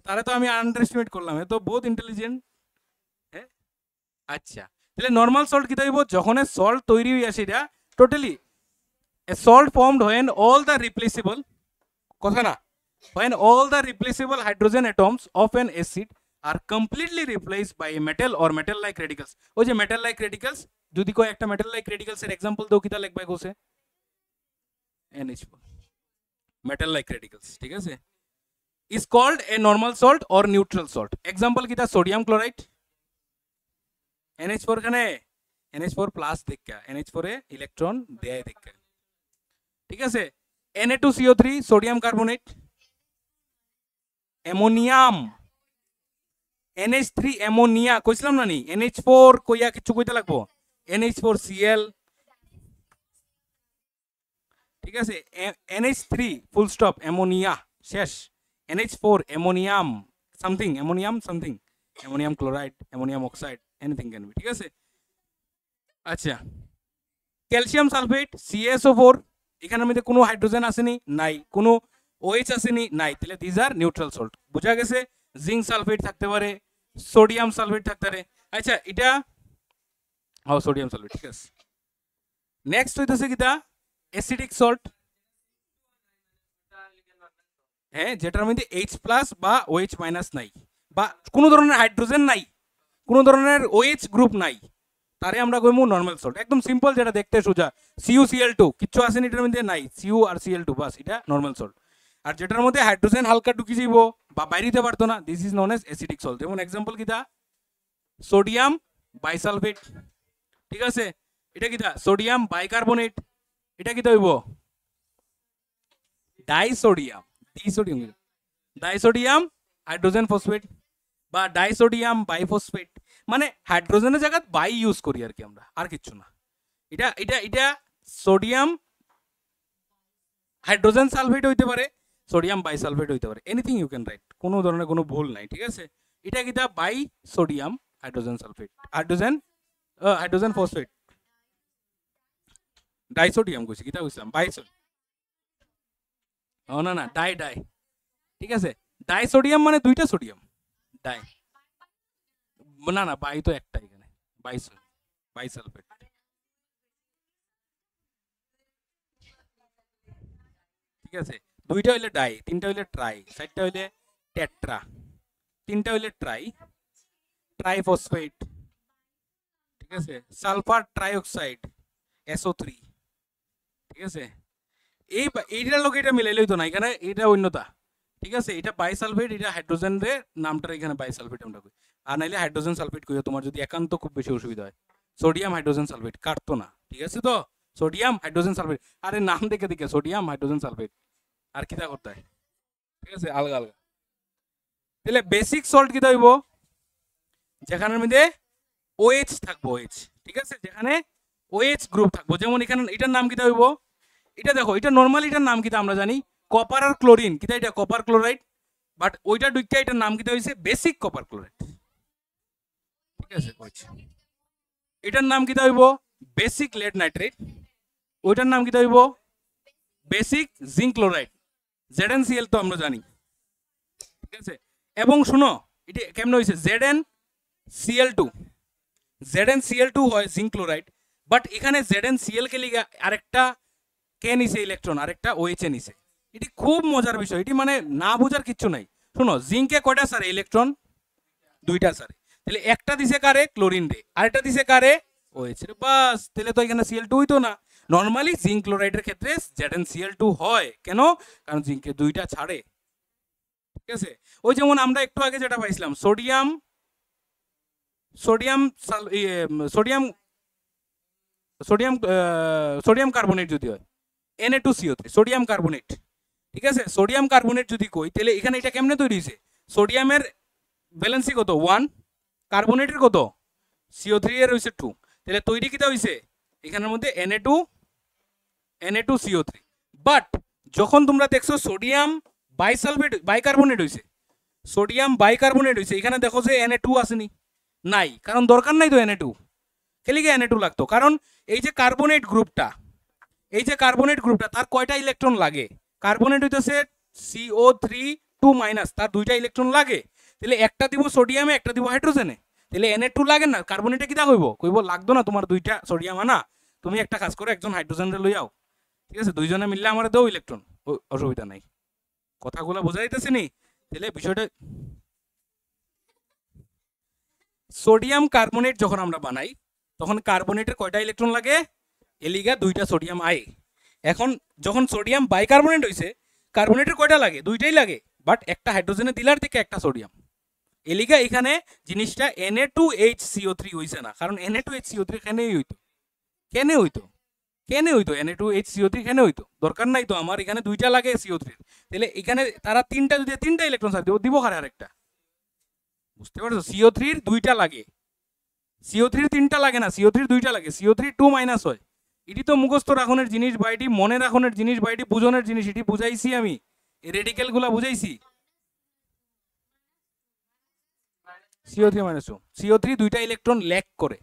S1: তারা তো আমি আন্ডার এস্টিমেট করলাম, এ তো বহুত ইন্টেলিজেন্ট, হ্যাঁ। আচ্ছা, তাহলে নর্মাল সল্ট কিটা হইব, যখন সল্ট তৈরি হই আসে এটা totally A salt formed when all the replaceable কথা না when all the replaceable hydrogen atoms of an acid are completely replaced by a metal or metal like radicals ওই যে metal like radicals যদি কয় একটা metal like radicals এর example দাও কিটা লিখবা Kose NH4 metal like radicals ঠিক আছে is called a normal salt or neutral salt example কিটা sodium chloride NH4 খানে NH4 প্লাস দেখা NH4 এ ইলেকট্রন দেয় দেখা ঠিক আছে Na2CO3 sodium carbonate ammonium NH3 ammonia কইছিলাম না নি NH4 কইয়া কিছু কইতে লাগবো NH4Cl ঠিক আছে NH3 ফুল স্টপ অ্যামোনিয়া শেষ NH4 ammonium something ammonium chloride ammonium oxide anything can be ঠিক আছে আচ্ছা ক্যালসিয়াম সালফেট CaSO4 এখানের মধ্যে কোনো হাইড্রোজেন আসেনি নাই কোনো OH আসেনি নাই তাহলে দিস আর নিউট্রাল সল্ট বোঝা গেছে জিঙ্ক সালফেট থাকতে পারে সোডিয়াম সালফেট থাকতে পারে আচ্ছা এটা সোডিয়াম সালফেট ঠিক আছে নেক্সট হইতেছে কিটা অ্যাসিডিক সল্ট হ্যাঁ যেটার মধ্যে H+ বা OH- নাই বা কোনো ধরনের হাইড্রোজেন নাই কোনো ধরনের OH গ্রুপ নাই তারে আমরা কইমু নরমাল সল্ট একদম সিম্পল যেটা দেখতে সোজা CuCl2 কিচ্ছু আসেনি এটার মধ্যে নাই Cu আর Cl2 বাস এটা নরমাল সল্ট আর যেটার মধ্যে হাইড্রোজেন হালকা ঢুকি যাইব বা বাইরেতে পারতো না this is known age acidic salt যেমন एग्जांपल কিটা সোডিয়াম বাইসালফেট ঠিক আছে এটা কিটা সোডিয়াম বাইকার্বনেট এটা কিটা হইব ডাইসোডিয়াম হাইড্রোজেন ফসফেট বা ডাইসোডিয়াম বাইফসফেট মানে হাইড্রোজেনের জায়গায় বাই ইউজ করি আর কি আমরা আর কিছু না এটা এটা এটা সোডিয়াম হাইড্রোজেন সালফেট হইতে পারে সোডিয়াম বাইসালফেট হইতে পারে এনিথিং ইউ ক্যান রাইট কোনো ধরনের কোনো ভুল নাই ঠিক আছে এটা কিটা by sodium hydrogen sulphate hydrogen phosphate disodium কইছি কিটা কইছিলাম না ডাই ঠিক আছে ডাইসোডিয়াম মানে দুইটা সোডিয়াম ডাই না বাই তো একটা এখানে বাইসালফেট ঠিক আছে দুইটা হইলে ডাই তিনটা হইলে ট্রাই চারটা হইলে টেট্রা তিনটা হইলে ট্রাইফসফেট ঠিক আছে সালফার ট্রাইঅক্সাইড SO3 ঠিক আছে এইটার লোক এটা মিলাইলেই তো না এখানে এটা অন্যতা ঠিক আছে এটা বাইসালফেট এটা হাইড্রোজেন রে নামটা এখানে বাইসালফেট আমরা কই আর নাইলে হাইড্রোজেন সালফেট কইও তোমার যদি একান্ত খুব বেশি অসুবিধা হয় সোডিয়াম হাইড্রোজেন সালফেট কাটতো না ঠিক আছে তো সোডিয়াম হাইড্রোজেন সালফেট আরে নাম দেখে সোডিয়াম হাইড্রোজেন সালফেট আর কিটা করতে হয় ঠিক আছে আলগা তাহলে বেসিক সল্ট কিটা হইব যেখানের মধ্যে OH থাকবো OH ঠিক আছে যেখানে OH গ্রুপ থাকবো যেমন এখানে এটার নাম কিটা হইব এটা দেখো এটা নরমালি এটার নাম কিটা আমরা জানি কপার আর ক্লোরিন কিটা এটা কপার ক্লোরাইড বাট ওইটা দুইটা এটার নাম কিটা হইছে বেসিক কপার ক্লোরাইড ঠিক আছে এটার নাম কিটা হইব বেসিক লেড নাইট্রেট ওইটার নাম কিটা হইব বেসিক জিঙ্ক ক্লোরাইড ZnCl তো আমরা জানি ঠিক আছে এবং শুনো এটা কেমনে হইছে ZnCl2 হয় জিঙ্ক ক্লোরাইড বাট এখানে ZnCl কে লিগা আরেকটা কে নিছে ইলেকট্রন আরেকটা OH নিছে এটি খুব মজার বিষয় এটি মানে না বোঝার কিছু নাই শুনো জিঙ্কে কয়টা স্যার ইলেকট্রন দুইটা স্যার তাহলে একটা দিছে কারে ক্লোরিন রে আরেকটা দিছে কারে OH রে বাস তাহলে তো এখানে Cl2 হইতো না নরমালি জিঙ্ক ক্লোরাইডের ক্ষেত্রে ZnCl2 হয় কেন কারণ জিঙ্কে দুইটা ছাড়ে ঠিক আছে ওই যেমন আমরা একটু আগে যেটা পাইছিলাম সোডিয়াম কার্বনেট যদি হয় Na2CO3 সোডিয়াম কার্বনেট ঠিক আছে সোডিয়াম কার্বনেট যদি কই তাহলে এখানে এটা কেমনে তৈরি হইছে সোডিয়ামের ভ্যালেন্সি কত 1 কার্বনেটের কত CO3 এর হইছে 2 তাহলে তৈরি কিটা হইছে এখানের মধ্যে Na2CO3 বাট যখন তোমরা দেখছো সোডিয়াম বাইকার্বনেট হইছে এখানে দেখো যে Na2 আসেনি নাই কারণ দরকার নাই তো Na2 কেলিগে Na2 লাগতো কারণ এই যে কার্বনেট গ্রুপটা তার কয়টা ইলেকট্রন লাগে কার্বনেট হইতেছে CO3 2- তার দুইটা ইলেকট্রন লাগে তাহলে একটা দিব সোডিয়ামে একটা দিব হাইড্রোজেনে তাহলে Na2 লাগে না কার্বনেটে কিটা কইব লাগতো না তোমার দুইটা সোডিয়াম আনা তুমি একটা কাজ করো একজন হাইড্রোজেন রে লই আও ঠিক আছে, দুইজনে মিললে আমার দাও ইলেকট্রন, অসুবিধা নাই। কথাগুলো বোঝা যাইতেছে নি? তাহলে বিষয়টা, সোডিয়াম কার্বনেট যখন আমরা বানাই তখন কার্বনেটের কয়টা ইলেকট্রন লাগে? এলিগা দুইটা সোডিয়াম আই। এখন যখন সোডিয়াম বাইকার্বনেট হইছে, কার্বনেটের কয়টা লাগে? দুইটাই লাগে, বাট একটা হাইড্রোজেনে দিলার থেকে একটা সোডিয়াম। এলিগা এখানে জিনিসটা Na2HCO3 হইছে না, কারণ Na2HCO3 কেনেই হইতো, কেনে হইতো, কেনে হইতো Na2HCO3 কেনে হইতো? দরকার নাই তো, আমার এখানে দুইটা লাগে CO3। তাহলে এখানে তারা তিনটা, যদি তিনটা ইলেকট্রন ছাড় দিব, দিব কারে আরেকটা? বুঝতে পারছো? CO3 দুইটা লাগে, CO3 তিনটা লাগে না, CO3 দুইটা লাগে, CO3 2- হয়। এটি তো মুখস্থ রাখনের জিনিস বা এটি মনে রাখনের জিনিস বা এটি বুঝনের জিনিস, এটি বুঝাইছি আমি, এই রেডিকেল গুলা বুঝাইছি। CO3 - 2, CO3 দুইটা ইলেকট্রন ল্যাক করে।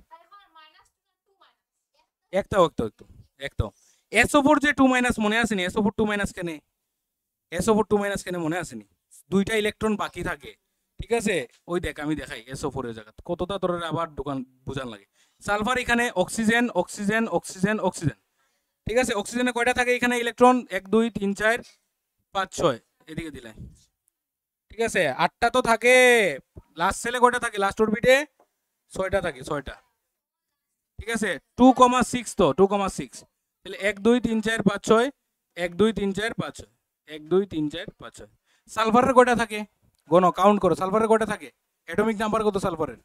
S1: একটাও একটাও একটু একটাও SO4 যে 2- মনে আসেনি? SO4 2- কেনে? SO4 2- কেনে মনে আসেনি? দুইটা ইলেকট্রন বাকি থাকে, ঠিক আছে? ওই দেখ আমি দেখাই SO4 এর জায়গা কতটা তোর আবার দোকান বুঝান লাগে। সালফার এখানে অক্সিজেন অক্সিজেন অক্সিজেন অক্সিজেন, ঠিক আছে? অক্সিজেনে কয়টা থাকে এখানে ইলেকট্রন? 1 2 3 4 5 6, এদিকে দিলে, ঠিক আছে? 8টা তো থাকে। লাস্ট সেলে কয়টা থাকে? লাস্ট অরবিটে 6টা থাকে, 6টা, ঠিক আছে? 2,6 তো 2,6, তাহলে 1 2 3 4 5 6, 1 2 3 4 5 6, 1 2 3 4 5 6। সালফারের কয়টা থাকে? গণ কাউন্ট করো, সালফারের কয়টা থাকে? অ্যাটমিক নাম্বার কত সালফারের?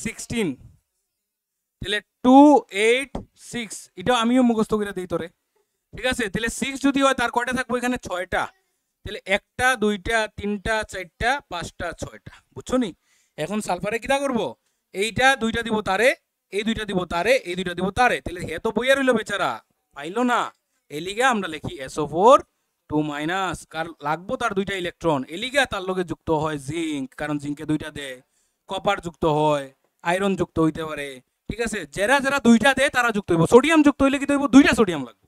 S1: 16। তাহলে 2 8 6, এটাও আমিও মুখস্থ করে দিই তোরে, ঠিক আছে? তাহলে 6 যদি হয় তার কয়টা থাকবে এখানে? 6টা। তাহলে 1টা 2টা 3টা 4টা 5টা 6টা, বুঝছো নি? এখন সালফারে কিটা করব? এইটা দুইটা দিব তারে, এই দুইটা দিব তারে, এই দুইটা দিব তারে, তাহলে হে তো বইয়া রইল বেচারা, পাইলো না। এলিগা আমরা লিখি SO4 2-, কার লাগবো তার দুইটা ইলেকট্রন, এলিগা তার লগে যুক্ত হয় জিঙ্ক, কারণ জিঙ্কে দুইটা দেয়, কপার যুক্ত হয়, আয়রন যুক্ত হইতে পারে, ঠিক আছে? যারা যারা দুইটা দেয় তারা যুক্ত হইব। সোডিয়াম যুক্ত হইলে কি হইব? দুইটা সোডিয়াম লাগবে,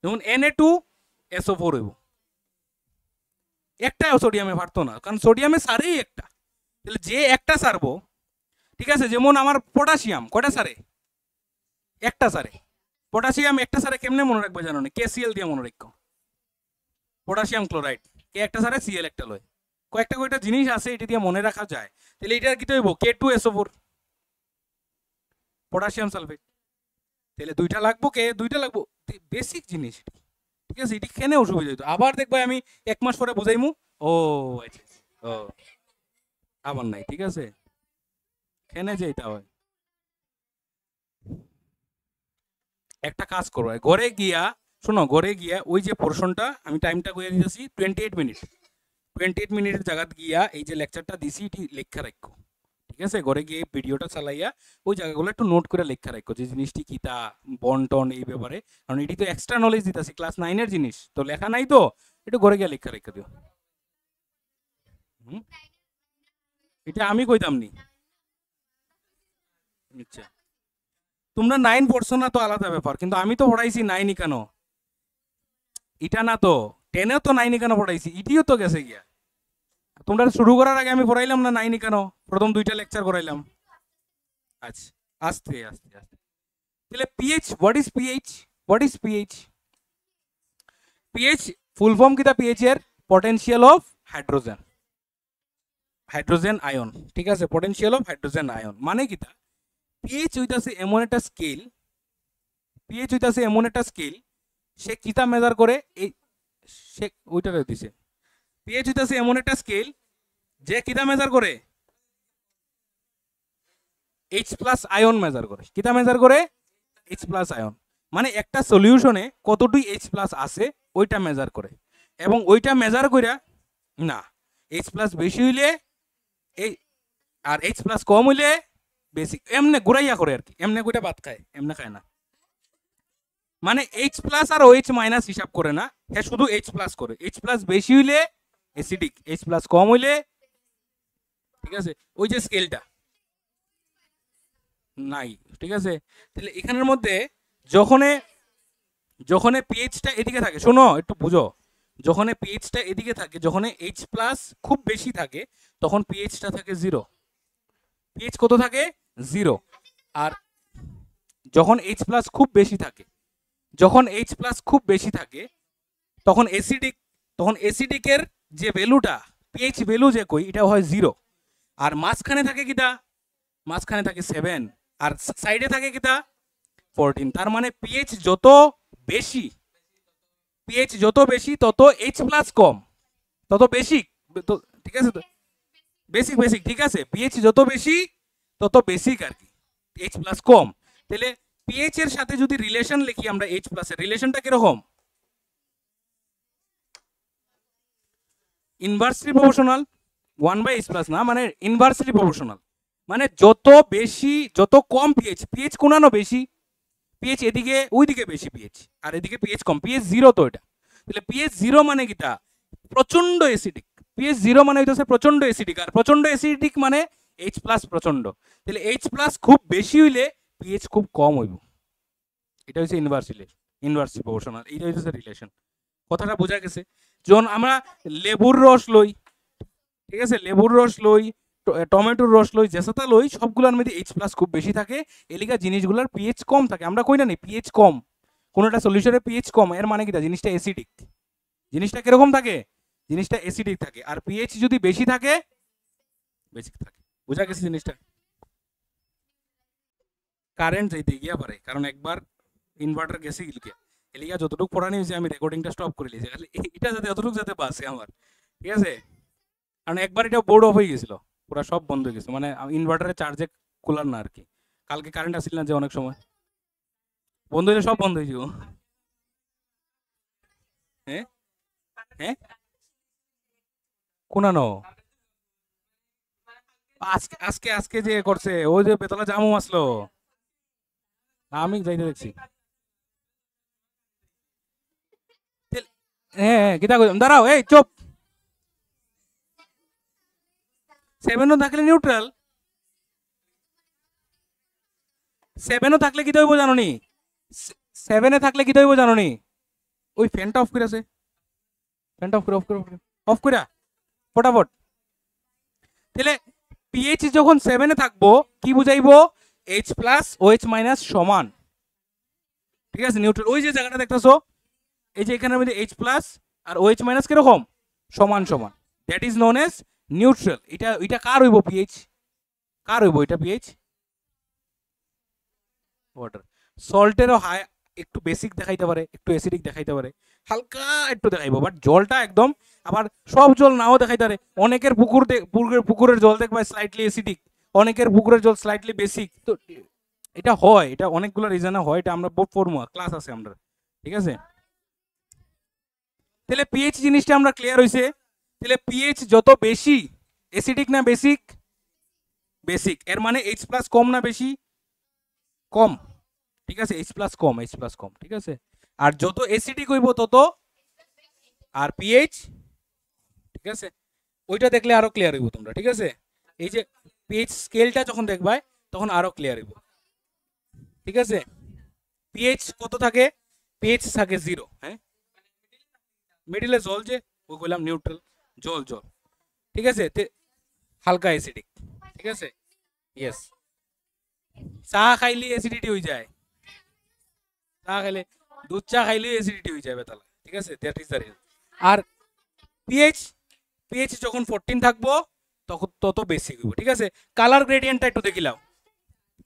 S1: যেমন Na2SO4 হইব। একটা সোডিয়ামে পারতো না, কারণ সোডিয়ামে সারেই একটা, তাহলে যে একটা সারবো, ঠিক আছে? যেমন আমার পটাশিয়াম কয়টা সারে? একটা সারে। পটাশিয়াম একটা সারে কেমনে মনে রাখবে জানো না? KCl দিয়ে মনে রাখো, পটাশিয়াম ক্লোরাইড, কে একটা সারে Cl একটা লয়। কয়েকটা কয়েকটা জিনিস আছে এটি দিয়ে মনে রাখা যায়। তাহলে এটা কি হইব? K2SO4, potassium sulphate. তাহলে দুইটা লাগবো, কে দুইটা লাগবো, বেসিক জিনিস, ঠিক আছে? এটি কেনে অসুবিধা হইতো, আবার দেখবা আমি 1 মাস পরে বুঝাইমু। ও আচ্ছা, ও আবার নাই, ঠিক আছে? কেনে যে এটা হয়, একটা কাজ করো, ঘরে গিয়া, শোনো, ঘরে গিয়া ওই যে পোর্শনটা আমি টাইমটা কইয়া দিতেছি 28 মিনিট, 28 মিনিটের জায়গা গিয়া এই যে লেকচারটা দিছি এটি লেখা রাখো, ঠিক আছে? ঘরে গিয়ে ভিডিওটা চালাইয়া ওই জায়গাগুলো একটু নোট করে লেখা রাখো, যে জিনিসটি কিতা, বন্টন এই ব্যাপারে, কারণ এটি তো এক্সট্রা নলেজ দিতেছি, ক্লাস 9-এর জিনিস তো, লেখা নাই তো, একটু ঘরে গিয়ে লেখা রেখে দিও। হুম, এটা আমি কইতাম নি। আচ্ছা, তোমরা 9 পড়ছো না তো আলাদা ব্যাপার, কিন্তু আমি তো পড়াইছি 9ই কেন, এটা না তো 10-এও তো 9ই কেন পড়াইছি, ইটিও তো গেছে গিয়া। তোমরা শুরু করার আগে আমি পড়াইলাম না 9ই কেন? প্রথম দুইটা লেকচার করাইলাম। আচ্ছা, আস্তে আস্তে আস্তে। তাহলে pH, what is pH? What is pH? PH full form কিটা? পিএইচ এর potential of hydrogen, hydrogen ion, ঠিক আছে? পটেনশিয়াল অফ হাইড্রোজেন আয়ন মানে কিটা? পিএইচ হইতাছে এমন একটা স্কেল, পিএইচ হইতাছে এমন একটা স্কেল, সে কিতা মেজার করে, এই সে ওইটা দিছে। পিএইচ হইতাছে এমন একটা স্কেল যে কিতা মেজার করে? H+ আয়ন মেজার করে। কিতা মেজার করে? H+ আয়ন, মানে একটা সলিউশনে কতটুকু H+ আছে ওইটা মেজার করে, এবং ওইটা মেজার কইরা, না, H+ বেশি হইলে এই, আর H+ কম হইলে বেশি, এমনে ঘুরাইয়া করে আর কি, এমনে কইটা ভাত খায়, এমনে খায় না। মানে H+ আর OH- হিসাব করে না, হ্যাঁ শুধু H+ করে। H+ বেশি হইলে অ্যাসিডিক, H+ কম হইলে, ঠিক আছে? ওই যে স্কেলটা নাই, ঠিক আছে? তাহলে এখানের মধ্যে যখন যখন পিএইচটা এদিকে থাকে, শোনো একটু বুঝো, যখন পিএইচটা এদিকে থাকে, যখন H+ খুব বেশি থাকে তখন পিএইচটা থাকে 0। পিএইচ কত থাকে? 0। আর যখন H প্লাস খুব বেশি থাকে, যখন H প্লাস খুব বেশি থাকে তখন অ্যাসিডিকের যে ভ্যালুটা পিএইচ ভ্যালু যে কই এটা হয় 0, আর মাঝখানে থাকে কিটা, মাঝখানে থাকে 7, আর সাইডে থাকে কিটা 14। তার মানে পিএইচ যত বেশি, পিএইচ যত বেশি তত H প্লাস কম, তত বেশি, তো ঠিক আছে, তো বেসিক বেসিক ঠিক আছে, পিএইচ যত বেশি তত বেসিক আর কি, H প্লাস কম। তাহলে পিএইচ এর সাথে যদি রিলেশন লিখি আমরা H প্লাস এর রিলেশনটা কিরকম, ইনভার্সলি প্রপোর্শনাল, 1/H প্লাস না, মানে ইনভার্সলি প্রপোর্শনাল, মানে যত বেশি যত কম পিএইচ, পিএইচ কোনানো বেশি, পিএইচ এদিকে ওইদিকে বেশি পিএইচ, আর এদিকে পিএইচ কম, পিএইচ 0 তো এটা, তাহলে পিএইচ 0 মানে কিটা প্রচন্ড অ্যাসিডিক, পিএইচ 0 মানে হইতেছে প্রচন্ড অ্যাসিডিক, আর প্রচন্ড অ্যাসিডিক মানে H প্লাস প্রচন্ড, তাহলে H প্লাস খুব বেশি হইলে পিএইচ খুব কম হইব, এটা হচ্ছে ইনভার্সলি প্রপোর্শনাল, এইটা হচ্ছে রিলেশন। কথাটা বোঝা গেছে? যখন আমরা লেবুর রস লই, ঠিক আছে, লেবুর রস লই, টমেটোর রস লই, যেসাতা লই, সবগুলোর মধ্যে H প্লাস খুব বেশি থাকে, এলিকা জিনিসগুলোর পিএইচ কম থাকে, আমরা কই না নি পিএইচ কম, কোনোটা সলিউশনের পিএইচ কম, এর মানে কিটা জিনিসটা অ্যাসিডিক, জিনিসটা কিরকম থাকে, জিনিসটা অ্যাসিডিক থাকে, আর পিএইচ যদি বেশি থাকে বেসিক থাকে। বোঝা গেছে জিনিসটা? কারেন্ট যাইতে গিয়া পারে, কারণ একবার ইনভার্টার গেছে গিলকে, এলিকা যতটুকু পড়ানি হয়েছে আমি রেকর্ডিংটা স্টপ করে লিয়েছি, খালি এটা যাতে যতটুকু যাতে বাসে আমার, ঠিক আছে, কারণ একবার এটা বোর্ড অফ হয়ে গেছিল, পুরো সব বন্ধ হয়ে গেছে, মানে ইনভার্টারের চার্জে কুলার না আর কি, কালকে কারেন্ট আসছিল না যে অনেক সময়, বন্ধ হইলে সব বন্ধ হয়ে যাব। হ্যাঁ হ্যাঁ কোনানো, আজকে আজকে আজকে যে করছে ওই যে বেতলা জামু আসলো, আমি যাইতে দেখছি। হ্যাঁ হ্যাঁ কিতা কইলাম, দাঁড়াও, এই চুপ, 7ও থাকলে নিউট্রাল, 7ও থাকলে কি হইব জানো নি, 7-এ থাকলে কি হইব জানো নি, ওই ফ্যানটা অফ করে আছে, ফ্যানটা অফ করে অফ করে অফ করে ফটাফট। তাহলে পিএইচ যখন 7-এ থাকবো কি বুঝাইবো, H প্লাস OH মাইনাস সমান, ঠিক আছে, নিউট্রাল, ওই যে জায়গাটা দেখতেছো, এই যে এখানের মধ্যে H প্লাস আর OH মাইনাস কিরকম সমান সমান, that is known as neutral. এটা এটা কার হইব পিএইচ, কার হইব এটা পিএইচ, ওয়াটার। সল্টেরও হাই একটু বেসিক দেখাইতে পারে, একটু অ্যাসিডিক দেখাইতে পারে, হালকা একটু দেখাইবো, বাট জলটা একদম, আবার সব জল নাও দেখাইতে পারে, অনেকের পুকুরের জল দেখবা স্লাইটলি অ্যাসিডিক, অনেকের পুকুরের জল স্লাইটলি বেসিক, তো এটা হয়, এটা অনেকগুলো রিজনে হয়, এটা আমরা পড়বো, ক্লাস আছে আমরা, ঠিক আছে। তাহলে পিএইচ জিনিসটা আমরা ক্লিয়ার হইছে, তাহলে পিএইচ যত বেশি অ্যাসিডিক না বেসিক, বেসিক, এর মানে H প্লাস কম না বেশি, কম, ঠিক আছে, H প্লাস কম, H প্লাস কম, ঠিক আছে, আর যত অ্যাসিডিক হইব তত, আর পিএইচ, ঠিক আছে, ওইটা দেখলে আরো ক্লিয়ার হইব তোমরা, ঠিক আছে, এই যে পিএইচ স্কেলটা যখন দেখবা তখন আরো ক্লিয়ার হইব, ঠিক আছে। পিএইচ কত থাকে, পিএইচ থাকে 0, হ্যাঁ, মিডিলে জল যে ওই কইলাম নিউট্রাল, জল জল, ঠিক আছে, হালকা অ্যাসিডিক, ঠিক আছে, ইয়েস, চা খাইলে অ্যাসিডিটি হয়ে যায়, চা খাইলে, দুধ চা খাইলে অ্যাসিডিটি হয়ে যায় বেতালা, ঠিক আছে, দ্যাট ইজ দ্য রিজন। আর পিএইচ, পিএইচ যখন 14 থাকবো তখন তত বেসিক হইব, ঠিক আছে। কালার গ্রেডিয়েন্টটা একটু দেখিলাম,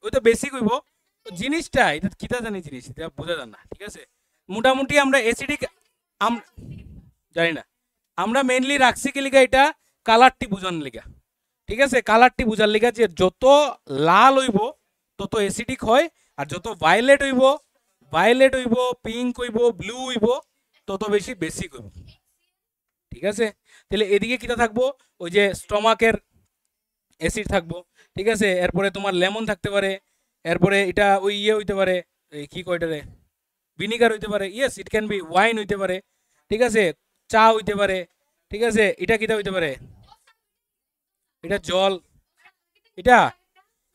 S1: ওই তো বেসিক হইব, জিনিসটা এটা কিতা জানি জিনিস এটা বোঝা যান না, ঠিক আছে, মোটামুটি আমরা অ্যাসিডিক জানি না, আমরা মেইনলি রাখছি কি লিগা, এটা কালারটি বুঝানোর লিগা, ঠিক আছে, কালারটি বুঝার লিগা, যে যত লাল হইব তত অ্যাসিডিক হয়, আর যত ভায়োলেট হইব, পিঙ্ক হইব, ব্লু হইব, তত বেশি বেসিক হইব, ঠিক আছে। তাহলে এদিকে কিটা থাকবো, ওই যে স্টমাকের অ্যাসিড থাকবো, ঠিক আছে, এরপরে তোমার লেমন থাকতে পারে, এরপরে এটা ওই ইয়ে হইতে পারে, এই কি কয়টারে ভিনিগার হইতে পারে, yes it can be wine হইতে পারে, ঠিক আছে, চা হইতে পারে, ঠিক আছে, এটা কিটা হইতে পারে, এটা জল, এটা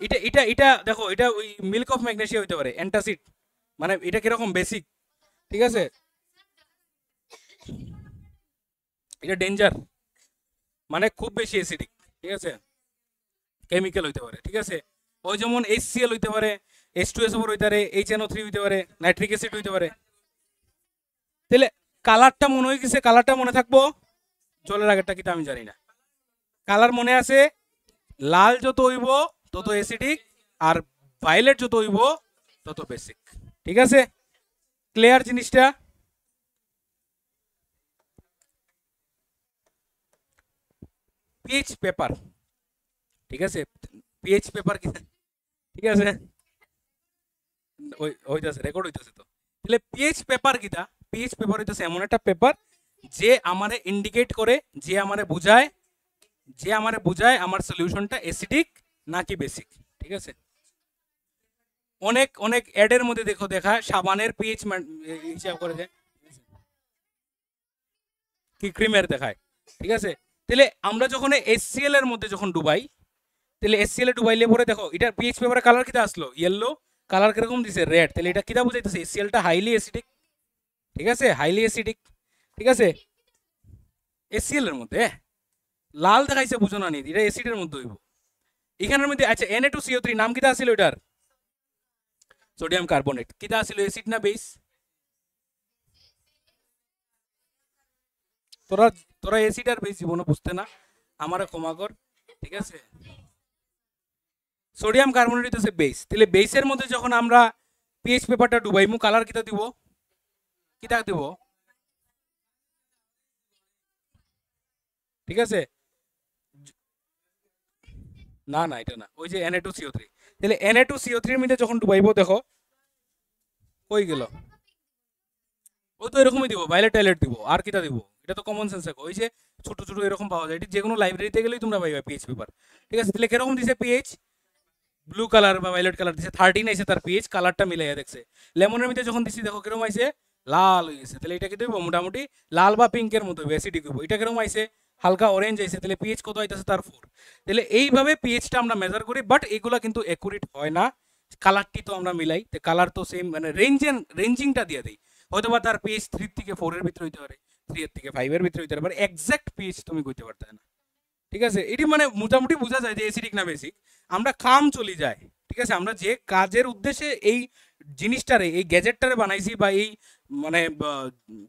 S1: এটা এটা এটা দেখো, এটা ওই মিল্ক অফ ম্যাগনেসিয়া হইতে পারে, অ্যান্টাসিড, মানে এটা কিরকম বেসিক, ঠিক আছে, এটা ডেঞ্জার, মানে খুব বেশি অ্যাসিডিক, ঠিক আছে, কেমিক্যাল হইতে পারে, ঠিক আছে, ওই যেমন HCl হইতে পারে, H2SO4 হইতে পারে, HNO3 হইতে পারে, নাইট্রিক অ্যাসিড হইতে পারে। তাহলে কালারটা মনে হয়ে গেছে, কালারটা মনে থাকবো, জলের আগেরটা কিটা আমি জানি না। কালার মনে আছে, লাল যত হইব তত অ্যাসিডিক, আর ভায়োলেট যত হইব তত বেসিক। ঠিক আছে, ক্লিয়ার জিনিসটা? পিএইচ পেপার, ঠিক আছে, পিএইচ পেপার কি, ঠিক আছে, হইতাছে, রেকর্ড হইতাছে তো। তাহলে পিএইচ পেপার কিটা? পিএইচ পেপার হইতাছে এমন একটা পেপার যে আমারে ইন্ডিকেট করে, যে আমারে বুঝায় আমার সলিউশনটা অ্যাসিডিক নাকি বেসিক। ঠিক আছে, অনেক অনেক অ্যাডের মধ্যে দেখায় সাবানের পিএইচ হিসাব করে দেয়, কি ক্রিমের দেখায়। ঠিক আছে, তাহলে আমরা যখন HCl এর মধ্যে যখন ডুবাই, তাহলে HCl এ ডুবাইলে পরে দেখো এটা পিএইচ পেপারে কালার কিটা আসলো, ইয়েলো, কালার কিরকম দিছে, রেড। তাহলে এটা কিটা বুঝাইতেছে, HCl টা হাইলি অ্যাসিডিক। ঠিক আছে, হাইলি অ্যাসিডিক। ঠিক আছে, HCl এর মধ্যে লাল দেখাইছে, বুঝো না নি, এটা অ্যাসিডের মধ্যে হইব। এখানের মধ্যে আচ্ছা Na2CO3 নাম কিটা আছিল এটার? Sodium carbonate. কিটা আছিল, অ্যাসিড না বেস? তোরা অ্যাসিড আর বেস জীবনে বুঝতে না, আমারে ক্ষমা কর। ঠিক আছে, সোডিয়াম কার্বনেট হইতেছে বেস। তাহলে বেসের মধ্যে যখন আমরা পিএইচ পেপারটা ডুবাইমু, কালার কিটা দিব, কিটা দিব? ঠিক আছে, না না এটা না, ওই যে Na2CO3। তাহলে Na2CO3 এর মধ্যে যখন ডুবাইবো, দেখো কই গেল, ও তো এরকমই দিব, ভায়োলেট টাইলেট দিব, আর কিটা দিব? এটা তো কমন সেন্স দেখো, ওই যে ছোট ছোট এরকম পাওয়া যায়, এটা যে কোনো লাইব্রেরিতে গেলেই তোমরা পাইবা পিএইচ পেপার। ঠিক আছে, তাহলে কিরকম দিছে পিএইচ, ব্লু কালার বা ভায়োলেট কালার দিছে, 13 আইছে তার পিএইচ, কালারটা মিলাইয়া দেখছে। লেমনের মধ্যে যখন দিছি দেখো কিরকম আইছে, লাল হয়ে গেছে। তাহলে এটা কি দেবো, মোটামুটি লাল বা পিঙ্কের মতো অ্যাসিডিক হইব। এটা কিরকম আইছে, হালকা অরেঞ্জ আইছে। তাহলে পিএইচ কত আইতাছে তার 4। তাহলে এইভাবে পিএইচটা আমরা মেজার করি, বাট এগুলা কিন্তু অ্যাকুরেট হয় না। কালারটি তো আমরা মিলাই, তো কালার তো সেম, মানে রেঞ্জিংটা দিয়ে দিই। হয়তো বা তার পিএইচ 3 থেকে 4 এর ভিতরে হইতে পারে, 3 এর থেকে 5 এর ভিতরে হইতে পারে, এক্সাক্ট পিএইচ তুমি কইতে পারতে না। ঠিক আছে, এটি মানে মোটামুটি বোঝা যায় যে অ্যাসিডিক না বেসিক। আমরা কাম চলে যায়। ঠিক আছে, আমরা যে কাজের উদ্দেশ্যে এই জিনিসটারে, এই গ্যাজেটটারে বানাইছি, বা এই মানে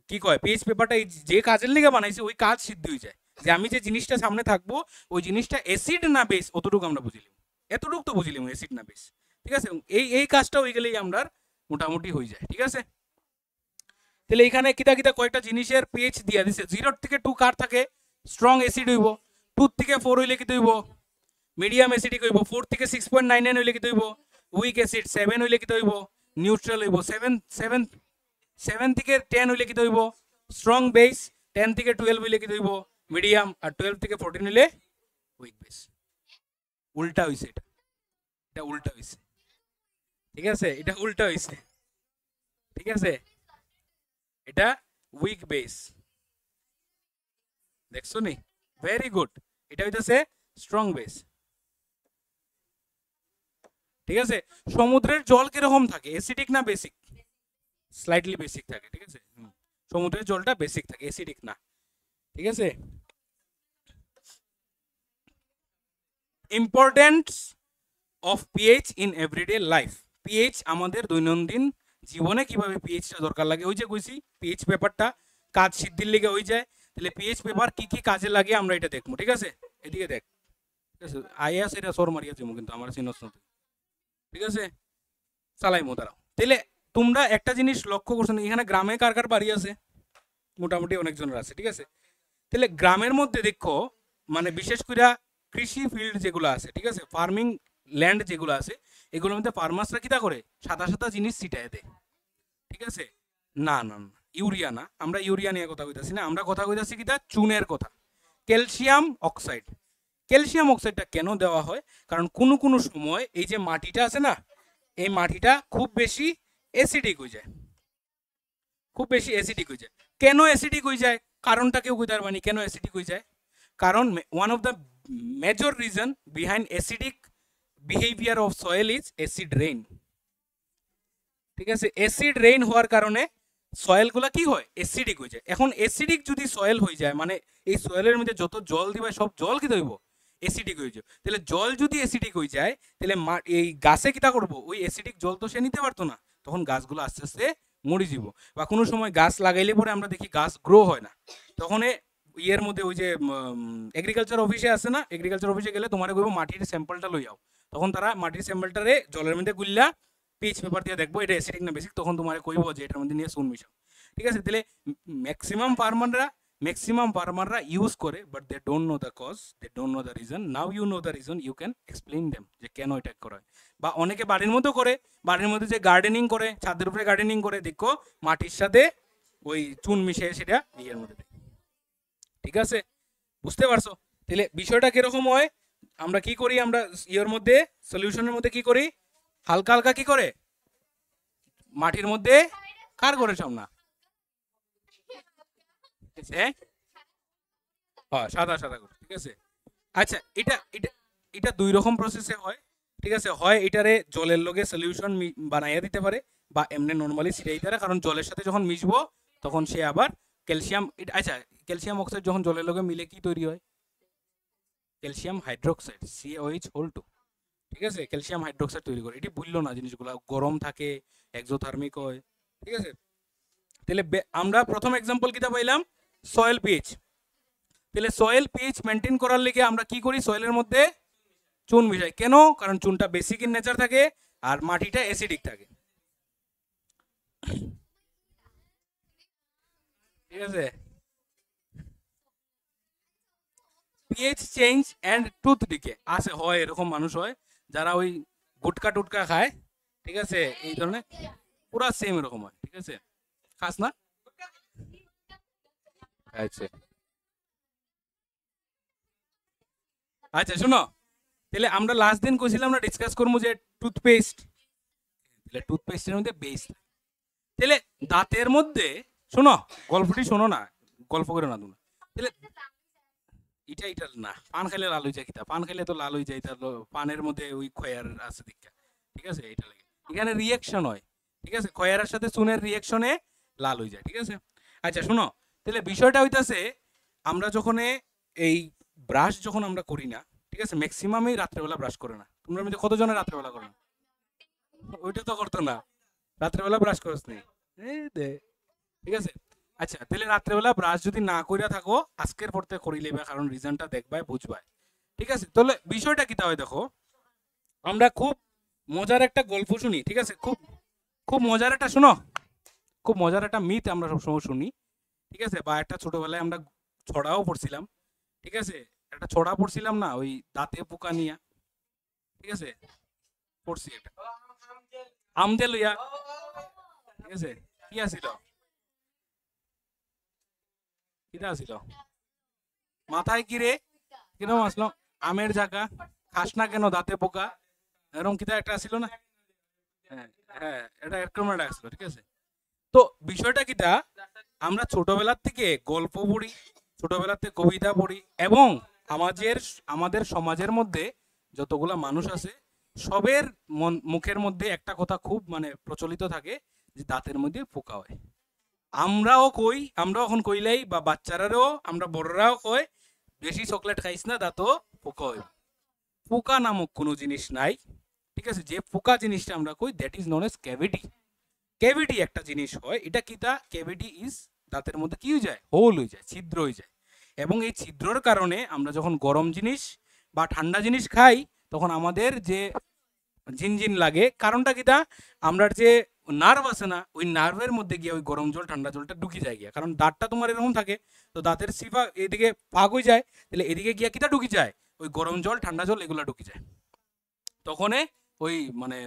S1: কি কয় পিএইচ পেপারটা এই যে কাজের লিগে বানাইছি, ওই কাজ সিদ্ধ হয়ে যায়। যে আমি যে জিনিসটা সামনে থাকবো, ওই জিনিসটা অ্যাসিড না বেস, অতটুকু আমরা বুঝিলাম, এতটুকু তো বুঝিলাম অ্যাসিড না বেস। ঠিক আছে, এই কাজটা হয়ে গেলেই আমরা মোটামুটি হয়ে যায়। ঠিক আছে, তাহলে এখানে কিতা কিতা কয়েকটা জিনিসের পিএইচ দিয়া দিছে। 0 থেকে 2 কার থাকে, স্ট্রং অ্যাসিড হইব। 2 থেকে 4 হইলে কি হইব, মিডিয়াম অ্যাসিডিক হইব। 4 থেকে 6.99 হইলে কি হইব, উইক অ্যাসিড। 7 হইলে কি হইব, নিউট্রাল হইব। 7 থেকে 10 হইলে কি হইব, স্ট্রং বেস। 10 থেকে 12 হইলে কি হইব, মিডিয়াম। আর 12 থেকে 14 হইলে উইক বেস। উল্টা হইছে, এটা উল্টা হইছে। ঠিক আছে, এটা উল্টা হইছে। ঠিক আছে, এটা উইক বেস, দেখছো নি? ভেরি গুড, এটা হইতেছে স্ট্রং বেস। ঠিক আছে, সমুদ্রের জল কিরকম থাকে, অ্যাসিডিক না বেসিক? স্লাইটলি বেসিক থাকে। ঠিক আছে, সমুদ্রের জলটা বেসিক থাকে, অ্যাসিডিক না। ঠিক আছে, importance of pH in everyday life. PH আমাদের দৈনন্দিন জীবনে কিভাবে পিএইচটা দরকার লাগে, ওই যে কইছি পিএইচ পেপারটা কাজ সিদ্ধির লেগে হয়ে যায়। তাহলে পিএইচ পেপার কি কি কাজে লাগে আমরা এটা দেখবো। ঠিক আছে, এদিকে দেখ। ঠিক আছে, আইয়াস এটা সর মারিয়া যাবো, কিন্তু আমার চিনস না। ঠিক আছে, চালাইমো দাঁড়াও। তাহলে তোমরা একটা জিনিস লক্ষ্য করছো না, এখানে গ্রামে কার কার বাড়ি আছে? মোটামুটি অনেকজনের আছে। ঠিক আছে, তাহলে গ্রামের মধ্যে দেখো, মানে বিশেষ করে কৃষি ফিল্ড যেগুলো আছে, ঠিক আছে, ফার্মিং ল্যান্ড যেগুলো আছে, এগুলোর মধ্যে ফার্মার্সরা কিটা করে, সাদা সাদা জিনিস ছিটায় দেয়। ঠিক আছে, না না না, ইউরিয়া না, আমরা ইউরিয়া নিয়ে কথা কইতাছি না, আমরা কথা কইতাছি কিটা, চুনের কথা, ক্যালসিয়াম অক্সাইড। ক্যালসিয়াম অক্সাইডটা কেন দেওয়া হয়, কারণ কোনো কোনো সময় এই যে মাটিটা আছে না, এই মাটিটা খুব বেশি অ্যাসিডিক হয়ে যায়, খুব বেশি অ্যাসিডিক হয়ে যায়। কেন অ্যাসিডিক হয়ে যায়, কারণটা কেউ কইতে পারবানি কেন অ্যাসিডিক হয়ে যায়? কারণ one of the major reason behind acidic behaviour of soil is acid rain. ঠিক আছে, অ্যাসিড রেইন হওয়ার কারণে সয়েলগুলা কি হয়, অ্যাসিডিক হয়ে যায়। এখন অ্যাসিডিক যদি সয়েল হয়ে যায়, মানে এই সয়েলের মধ্যে যত জল দিবা সব জল কি হইব, অ্যাসিডিক হয়ে যায়। তাহলে জল যদি অ্যাসিডিক হয়ে যায় তাহলে এই গাছে কিতা করবো, ওই অ্যাসিডিক জল তো সে নিতে পারতো না, তখন গাছগুলো আস্তে আস্তে মরে যাব। বা কোনো সময় গাছ লাগাইলে পরে আমরা দেখি গাছ গ্রো হয় না, তখন ইয়ের মধ্যে ওই যে এগ্রিকালচার অফিসে আছে না, এগ্রিকালচার অফিসে গেলে তোমার কইব মাটির স্যাম্পলটা লই যাও, তখন তারা মাটির স্যাম্পলটারে জলের মধ্যে গুললা পিচ পেপার দিয়ে দেখবো এটা অ্যাসিডিক না বেসিক, তখন তোমার কইব যে এটার মধ্যে নিয়ে চুন মিশাও। ঠিক আছে, তাহলে ম্যাক্সিমাম ফার্মাররা ইউজ করে, but they don't know the cause, they don't know the reason. Now you know the reason, you can explain them যে কেন এটা করা হয়। বা অনেকে বাড়ির মধ্যে করে, বাড়ির মধ্যে যে গার্ডেনিং করে, ছাদের উপরে গার্ডেনিং করে, দেখো মাটির সাথে ওই চুন মিশিয়ে সেটা ইয়ের মধ্যে দেয়। ঠিক আছে, বুঝতে পারছো? তাহলে বিষয়টা কিরকম হয়, আমরা কি করি, আমরা ইয়ের মধ্যে সলিউশনের মধ্যে কি করি, হালকা হালকা কি করে মাটির মধ্যে কার করে সব না সাদা সাদা করে। ঠিক আছে, আচ্ছা এটা এটা এটা দুই রকম প্রসেসে হয়। ঠিক আছে, হয় এটারে জলের লগে সলিউশন বানাইয়া দিতে পারে, বা এমনি নর্মালি ছিটাই দিতে পারে, কারণ জলের সাথে যখন মিশবো তখন সে আবার ক্যালসিয়াম, আচ্ছা ক্যালসিয়াম অক্সাইড যখন জলের লগে মিলে কি তৈরি হয়, ক্যালসিয়াম হাইড্রোক্সাইড CaOH2। ঠিক আছে, ক্যালসিয়াম হাইড্রোক্সাইড তৈরি করে, এটি ভুললো না জিনিসগুলো, গরম থাকে, এক্সোথার্মিক হয়। ঠিক আছে, তাহলে আমরা প্রথম এক্সাম্পল কিটা পাইলাম, সয়েল পিএইচ। তাহলে সয়েল পিএইচ মেনটেন করার লিগে আমরা কি করি, সয়েলের মধ্যে চুন মিশাই। কেন? কারণ চুনটা বেসিক ইন নেচার থাকে আর মাটিটা অ্যাসিডিক থাকে। ঠিক আছে, pH change and tooth decay আছে, হয় এরকম মানুষ হয় যারা ওই গুটকা টুটকা খায়। ঠিক আছে, এই ধরনের পুরা সেম এরকম হয়। ঠিক আছে, খাস না? আচ্ছা আচ্ছা, শোনো, তাহলে আমরা লাস্ট দিন কইছিলাম আমরা ডিসকাস করবো যে টুথপেস্ট, তাহলে টুথপেস্টের মধ্যে বেস, তাহলে দাঁতের মধ্যে, শোনো গল্পটি শোনো না, গল্প করে না তুমি। তাহলে এটা না, পান খাইলে লাল হয়ে যায়, কিতা পান খাইলে তো লাল হয়ে যায়, তার পানের মধ্যে ওই খয়ার আছে দীক্ষা। ঠিক আছে, এটা লাগে এখানে রিয়াকশন হয়। ঠিক আছে, খয়ারের সাথে চুনের রিয়াকশনে লাল হয়ে যায়। ঠিক আছে, আচ্ছা শোনো, তাহলে বিষয়টা হইতাছে আমরা যখন এই ব্রাশ যখন আমরা করি না, ঠিক আছে, ম্যাক্সিমামই রাত্রেবেলা ব্রাশ করে না। তোমরা মধ্যে কতজনের রাত্রেবেলা করে না? ওইটা তো করতো না, রাত্রেবেলা ব্রাশ করছ নি? এই দে। ঠিক আছে, আচ্ছা তাহলে রাত্রেবেলা ব্রাশ যদি না কইরা থাকো, আজকের পড়তে করি লেবা, কারণ রিজনটা দেখবাই বুঝবাই। ঠিক আছে, তাহলে বিষয়টা কি তাহলে দেখো, আমরা খুব মজার একটা গল্প শুনি। ঠিক আছে, খুব খুব মজার একটা, শুনো, খুব মজার একটা মিথ আমরা সবসময় শুনি। ঠিক আছে, বা একটা ছোটবেলায় আমরা ছড়াও পড়ছিলাম। ঠিক আছে, একটা ছড়া পড়ছিলাম না, ওই দাঁতে পোকা নিয়া। ঠিক আছে, পড়ছি একটা আমদে লইয়া। ঠিক আছে, কি আছিল, কিটা আছিল, মাথায় কি রে, কিরকম আসলো, আমের জায়গা, খাস না কেন দাঁতে পোকা, এরকম কিটা একটা আসছিল না? হ্যাঁ হ্যাঁ, এটা এরকম একটা আসলো। ঠিক আছে, তো বিষয়টা কিটা, আমরা ছোটবেলার থেকে গল্প পড়ি, ছোটবেলার থেকে কবিতা পড়ি, এবং আমাদের আমাদের সমাজের মধ্যে যতগুলা মানুষ আছে সবের মুখের মধ্যে একটা কথা খুব মানে প্রচলিত থাকে, যে দাঁতের মধ্যে পোকা হয়। আমরাও কই, আমরাও এখন কইলাই, বা বাচ্চারাও, আমরা বড়রাও কই, বেশি চকলেট খাইস না দাঁতও পোকা হয়। পোকা নামক কোনো জিনিস নাই। ঠিক আছে, যে পোকা জিনিসটা আমরা কই, that is known as cavity. Cavity একটা জিনিস হয়, এটা কি, তা ক্যাভিটি ইজ দাঁতের মধ্যে কি হয়ে যায়, হোল হয়ে যায়, ছিদ্র হয়ে যায়। এবং এই ছিদ্রর কারণে আমরা যখন গরম জিনিস বা ঠান্ডা জিনিস খাই, তখন আমাদের যে ঝিনঝিন লাগে, কারণটা কি, তা আমরা যে নার্ভ আছে না, ওই নার্ভের মধ্যে গিয়ে ওই গরম জল ঠান্ডা জলটা ঢুকি যায় গিয়া, কারণ দাঁতটা তোমার এরকম থাকে, তো দাঁতের সিফা এদিকে ভাগ হয়ে যায়, তাহলে এদিকে গিয়া কিটা ঢুকি যায়, ওই গরম জল ঠান্ডা জল এগুলা ঢুকি যায়, তখন ওই মানে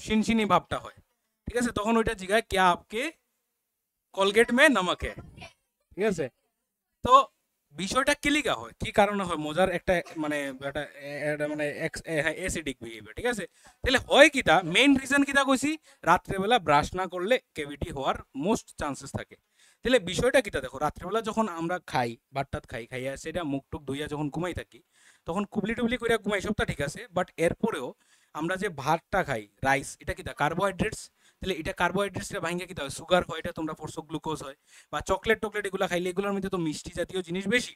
S1: শিনশিনি ভাবটা হয়। ঠিক আছে, তখন ওইটা জিগায় কে আপকে কলগেট মে নমক है। ঠিক আছে, তো বিষয়টা কিলিকা হয়, কি কারণে হয়, মজার একটা মানে একটা মানে অ্যাসিডিক বিহেভিয়ার। ঠিক আছে, তাহলে হয় কিটা, মেইন রিজন কিটা কইছি, রাত্রেবেলা ব্রাশ না করলে ক্যাভিটি হওয়ার মোস্ট চান্সেস থাকে। তাহলে বিষয়টা কিটা দেখো, রাত্রেবেলা যখন আমরা খাই, ভাতটাত খাইয়া সেটা মুখ টুক ধুইয়া যখন ঘুমাই থাকি, তখন কুবলি টুবলি করে ঘুমাই, সবটা ঠিক আছে, বাট এরপরেও আমরা যে ভাতটা খাই, রাইস, এটা কিটা কার্বোহাইড্রেটস। তাহলে এটা কার্বোহাইড্রেটসটা ভাঙে কিটা হয়, সুগার হয়, এটা তোমরা পড়ছো গ্লুকোজ হয়। বা চকলেট টকলেট এগুলো খাইলে এগুলোর মধ্যে তো মিষ্টি জাতীয় জিনিস বেশি,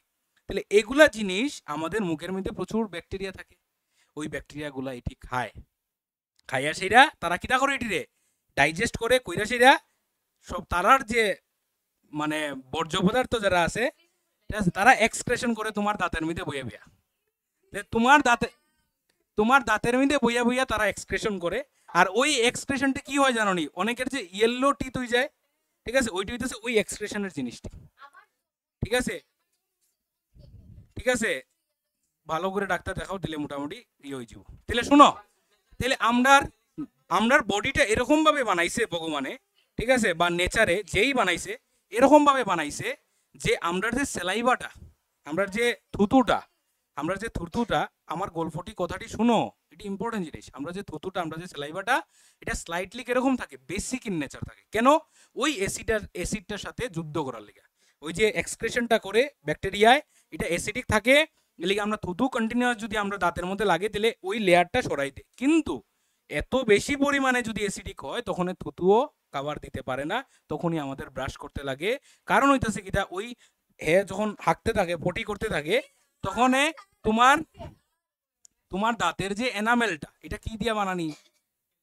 S1: তাহলে এগুলা জিনিস আমাদের মুখের মধ্যে প্রচুর ব্যাকটেরিয়া থাকে, ওই ব্যাকটেরিয়াগুলা এটি খায়, খাইয়া সেরা তারা কিটা করে এটিরে ডাইজেস্ট করে, কইরা সেরা সব তারার যে মানে বর্জ্য পদার্থ যারা আছে ঠিক আছে তারা এক্সক্রেশন করে তোমার দাঁতের মধ্যে বইয়া বইয়া, তোমার দাঁতের মধ্যে বইয়া বইয়া তারা এক্সক্রেশন করে। আর ওই এক্সক্রেশনটা কি হয় জানো নি, অনেকের যে ইয়েলো টিথ হয়ে যায় ঠিক আছে, ওইটা হইতেছে ওই এক্সক্রেশনের জিনিসটি। ঠিক আছে ঠিক আছে, ভালো করে ডাক্তার দেখাও, দিলে মোটামুটি ইয়ে হয়ে যাব। তাহলে শুনো, তাহলে আমরার বডিটা এরকম ভাবে বানাইছে ভগবানে ঠিক আছে, বা নেচারে যেই বানাইছে এরকম ভাবে বানাইছে যে আমরার যে সেলাইভাটা, আমরার যে থুতুটা, আমার গল্পটি কথাটি শুনো, এটি ইম্পর্টেন্ট জিনিস। আমরা যে থুতুটা, আমরা যে সেলাইভাটা, এটা স্লাইটলি কিরকম থাকে, বেসিক ইন নেচার থাকে। কেন? ওই অ্যাসিডটার সাথে যুদ্ধ করার লেগে, ওই যে এক্সক্রেশনটা করে ব্যাকটেরিয়ায়, এটা অ্যাসিডিক থাকে, এলিগে আমরা থুতু কন্টিনিউয়াস যদি আমরা দাঁতের মধ্যে লাগে তাহলে ওই লেয়ারটা সরাই দেয়। কিন্তু এত বেশি পরিমাণে যদি অ্যাসিডিক হয় তখন থুতুও কাভার দিতে পারে না, তখনই আমাদের ব্রাশ করতে লাগে। কারণ হইতেছে কিটা, ওই হে যখন হাঁকতে থাকে, পটি করতে থাকে, তখন তোমার দাঁতের যে এনামেলটা, এটা কি দিয়া বানানি,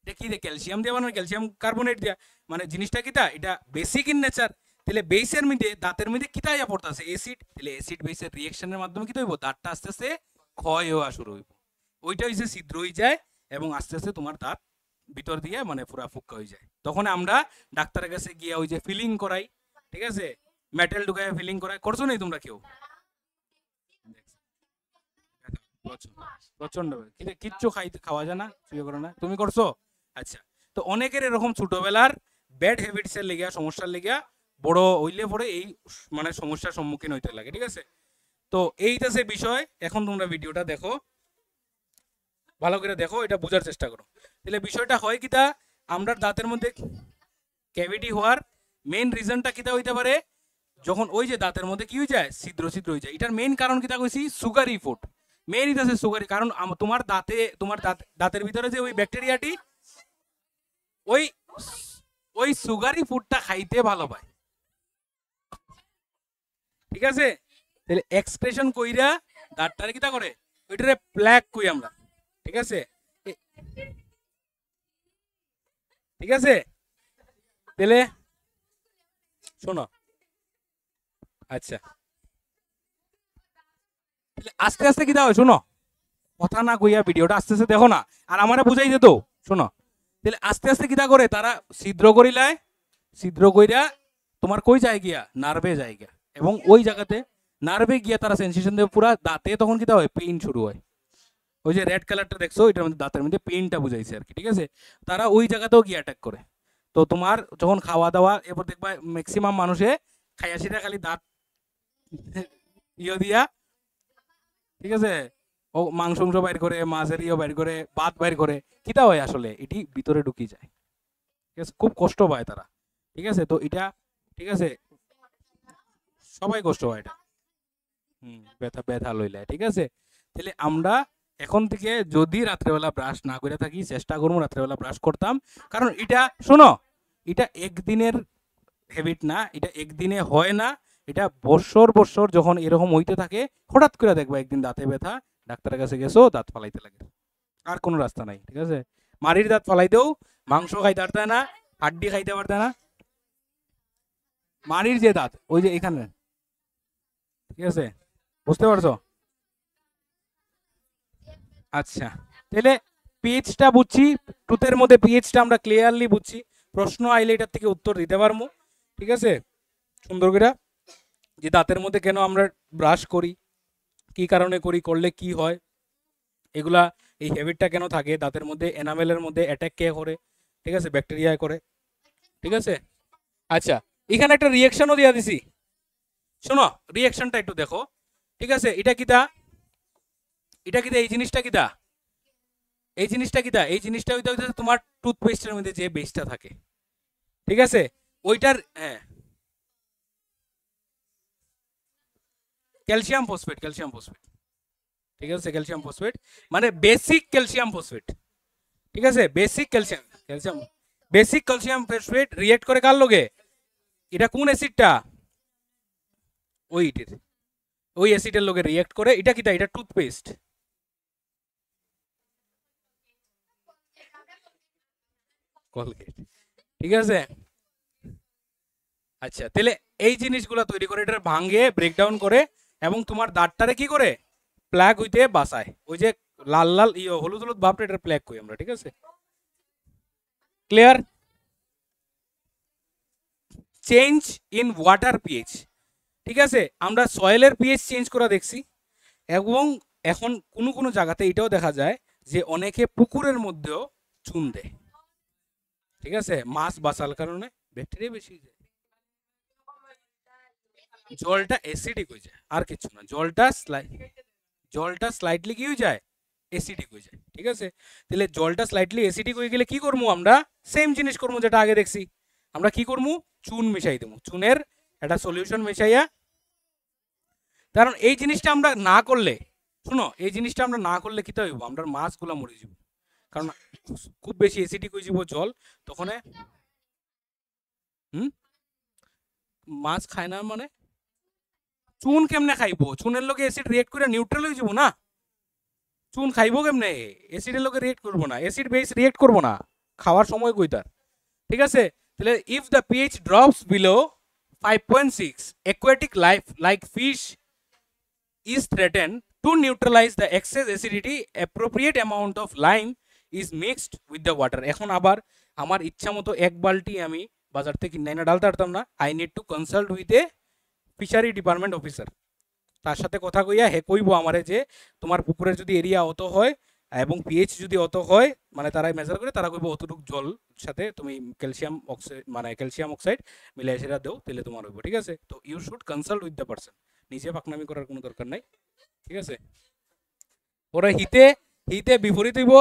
S1: এটা কি দিয়ে, ক্যালসিয়াম দিয়ে বানানো, ক্যালসিয়াম কার্বনেট দিয়া, মানে জিনিসটা কিটা, এটা বেসিক ইন নেচার। তাহলে বেসের মধ্যে, দাঁতের মধ্যে কিটা ইয়া পড়তেছে, অ্যাসিড। তাহলে অ্যাসিড বেসের রিয়েকশনের মাধ্যমে কি হইব, দাঁতটা আস্তে আস্তে ক্ষয় হওয়া শুরু হইব, ওইটা হইছে ছিদ্র হয়ে যায়, এবং আস্তে আস্তে তোমার দাঁত ভিতর দিয়ে মানে পুরা ফুক্কা হয়ে যায়। তখন আমরা ডাক্তারের কাছে গিয়ে ওই যে ফিলিং করাই, ঠিক আছে, মেটাল ঢুকায় ফিলিং করাই, করছো না তোমরা কেউ? প্রচন্ড কিচ্ছু খাওয়া যায় না, শুয়ে করো না, তুমি করছো? আচ্ছা, তো অনেকের এরকম ছোটবেলার ব্যাড হ্যাবিটস এর লেগে, সমস্যার লেগে বড় হইলে পরে এই মানে সমস্যার সম্মুখীন হইতে লাগে। ঠিক আছে, তো এইটা সে বিষয়। এখন তোমরা ভিডিওটা দেখো, ভালো করে দেখো, এটা বোঝার চেষ্টা করো। তাহলে বিষয়টা হয় কিটা, আমরা দাঁতের মধ্যে ক্যাভিটি হওয়ার মেইন রিজনটা কিটা হইতে পারে, যখন ওই যে দাঁতের মধ্যে কি হয়ে যায়, ছিদ্র ছিদ্র হয়ে যায়। এটার মেইন কারণ কিটা কইছি, সুগারি ফুড। মেইন এটা আছে সুগারি, কারণ তোমার দাঁতের ভিতরে যে ওই ব্যাকটেরিয়াটি ওই সুগারি ফুডটা খাইতে ভালো পায়। ঠিক আছে, তাহলে এক্সপ্রেশন কইরা দাঁতটারে কিটা করে, ওইটারে প্ল্যাক কই আমরা। ঠিক আছে, ঠিক আছে, তাহলে শোনো, আচ্ছা আস্তে আস্তে কিটা হয় শোনো, কথা না কইয়া ভিডিওটা আস্তে আস্তে দেখো না, আর আমারে বুঝাই দিত শোনো। তাহলে আস্তে আস্তে কিটা করে, তারা ছিদ্র করিলায়, ছিদ্র কইরা তোমার কই যায় গিয়া, নার্ভে যায় গিয়া, এবং ওই জায়গাতে নার্ভে গিয়া তারা সেন্সেশন দেবে পুরা দাঁতে, তখন কিটা হয়, পেইন শুরু হয়। ওই যে রেড কালারটা দেখছো, এটার মধ্যে দাঁতের মধ্যে পেইনটা বুঝাইছে আর কি। ঠিক আছে, তারা ওই জায়গাতেও গিয়ে অ্যাটাক করে। তো তোমার যখন খাওয়া দাওয়া, এরপর দেখবা ম্যাক্সিমাম মানুষে খাইয়াছিটা খালি দাঁত ইয়ে দিয়া, ঠিক আছে, ও মাংস বাইর করে, মাছের ইয়ে বাইর করে, ভাত বাইর করে, কিটা হয় আসলে এটি ভিতরে ঢুকি যায়। ঠিক আছে, খুব কষ্ট পায় তারা। ঠিক আছে, তো এটা ঠিক আছে, সবাই কষ্ট হয় এটা, ব্যথা ব্যথা লইলে। ঠিক আছে, তাহলে আমরা এখন থেকে যদি রাত্রেবেলা ব্রাশ না করে থাকি, চেষ্টা করবো রাত্রেবেলা ব্রাশ করতাম। কারণ এটা শোনো, এটা একদিনের হ্যাবিট না, এটা একদিনে হয় না, এটা বছর বছর যখন এরকম হইতে থাকে, হঠাৎ করে দেখবা একদিন দাঁতে ব্যথা, ডাক্তারের কাছে গেছো, দাঁত ফালাইতে লাগে, আর কোনো রাস্তা নাই। ঠিক আছে, মারির দাঁত ফালাইতেও মাংস খাইতে পারতে না, হাড্ডি খাইতে পারতে না, মারির যে দাঁত ওই যে এখানে। ঠিক আছে, বুঝতে পারছো? আচ্ছা, তাহলে পিএইচটা বুঝছি, টুথের মধ্যে পিএইচটা আমরা ক্লিয়ারলি বুঝছি, প্রশ্ন আইলে এটার থেকে উত্তর দিতে পারবো। ঠিক আছে, সুন্দর করে, যে দাঁতের মধ্যে কেন আমরা ব্রাশ করি, কি কারণে করি, করলে কি হয়, এগুলা, এই হ্যাবিটটা কেন থাকে দাঁতের মধ্যে, এনামেলের মধ্যে অ্যাটাক কে করে, ঠিক আছে, ব্যাকটেরিয়া করে। ঠিক আছে, আচ্ছা, এখানে একটা রিয়াকশনও দিয়া দিছি, শোনো রিয়াকশনটা একটু দেখো। ঠিক আছে, এটা কিটা, এই জিনিসটা কিটা, এই জিনিসটা হইতে হইতে তোমার টুথপেস্টের মধ্যে যে বেসটা থাকে, ঠিক আছে, ওইটার, হ্যাঁ, ক্যালসিয়াম ফসফেট, ঠিক আছে, ক্যালসিয়াম ফসফেট মানে বেসিক ক্যালসিয়াম ফসফেট। ঠিক আছে, বেসিক ক্যালসিয়াম ফসফেট রিয়েক্ট করে কার লগে, এটা কোন অ্যাসিডটা, ওইটির ওই অ্যাসিডের লগে রিঅ্যাক্ট করে। এটা কিটা, এটা টুথপেস্ট, কলগেট, ঠিক আছে। আচ্ছা, তাহলে এই জিনিসগুলো তৈরি করে এটা ভাঙে ব্রেকডাউন করে এবং তোমার দাঁতটারে কি করে প্লাগ হইতে বাঁচায়। ওই যে লাল লাল হলুদ হলুদ ভাবটা, এটা প্লাগ কই আমরা, ঠিক আছে। Clear? Change in water pH, ঠিক আছে। আমরা সয়েলের পিএইচ চেঞ্জ করা দেখছি এবং এখন কোনো কোনো জায়গাতে এটাও দেখা যায় যে অনেকে পুকুরের মধ্যেও চুন দেয়, ঠিক আছে, মাছ বাঁচার কারণে। ব্যাকটেরিয়া বেশি যায়, জলটা অ্যাসিডিক হয়ে যায়, আর কিছু না। জলটা স্লাইটলি কি হয়ে যায়, অ্যাসিডিক হয়ে যায়, ঠিক আছে। তাহলে জলটা স্লাইটলি অ্যাসিডিক হয়ে গেলে কি করবো আমরা, সেম জিনিস করবো যেটা আগে দেখছি। আমরা কি করবো, চুন মিশাই দেবো, চুনের একটা সলিউশন মিশাইয়া। কারণ এই জিনিসটা আমরা না করলে, শুনো, এই জিনিসটা আমরা না করলে কি হইব, আমরা মাছগুলো মরে যাব, কারণ খুব বেশি অ্যাসিডিক হয়ে যাব জল তখন। মাছ খায় না মানে চুন কেমনে খাইবো, চুনের লগে অ্যাসিড রিয়েক্ট করে নিউট্রাল হয়ে যাব না। চুন খাইবো কেমনে, অ্যাসিডের লগে রিয়েক্ট করবো না, অ্যাসিড বেস রিয়েক্ট করবো না খাওয়ার সময় কই তার, ঠিক আছে। তাহলে if the pH drops below 5.6, aquatic life like fish is threatened. To neutralize the excess acidity, appropriate amount of lime is mixed with the water. এখন আবার আমার ইচ্ছা মতো এক বালতি আমি বাজার থেকে কিনে এনে ডালতে পারতাম না। I need to consult with a fishery department officer. তার সাথে কথা কইয়া হে কইব আমারে যে তোমার পুকুরের যদি এরিয়া অত হয় এবং পিএইচ যদি অত হয়, মানে তারাই মেজার করে, তারা কইব অতটুক জল সাথে তুমি ক্যালসিয়াম অক্সাইড, মানে ক্যালসিয়াম অক্সাইড মিলাই সেটা দাও, তাহলে তোমার হইব, ঠিক আছে। তো you should consult with the person, নিজে পাকনামি করার কোনো দরকার নাই, ঠিক আছে। পরে হিতে হিতে বিপরীত হইব,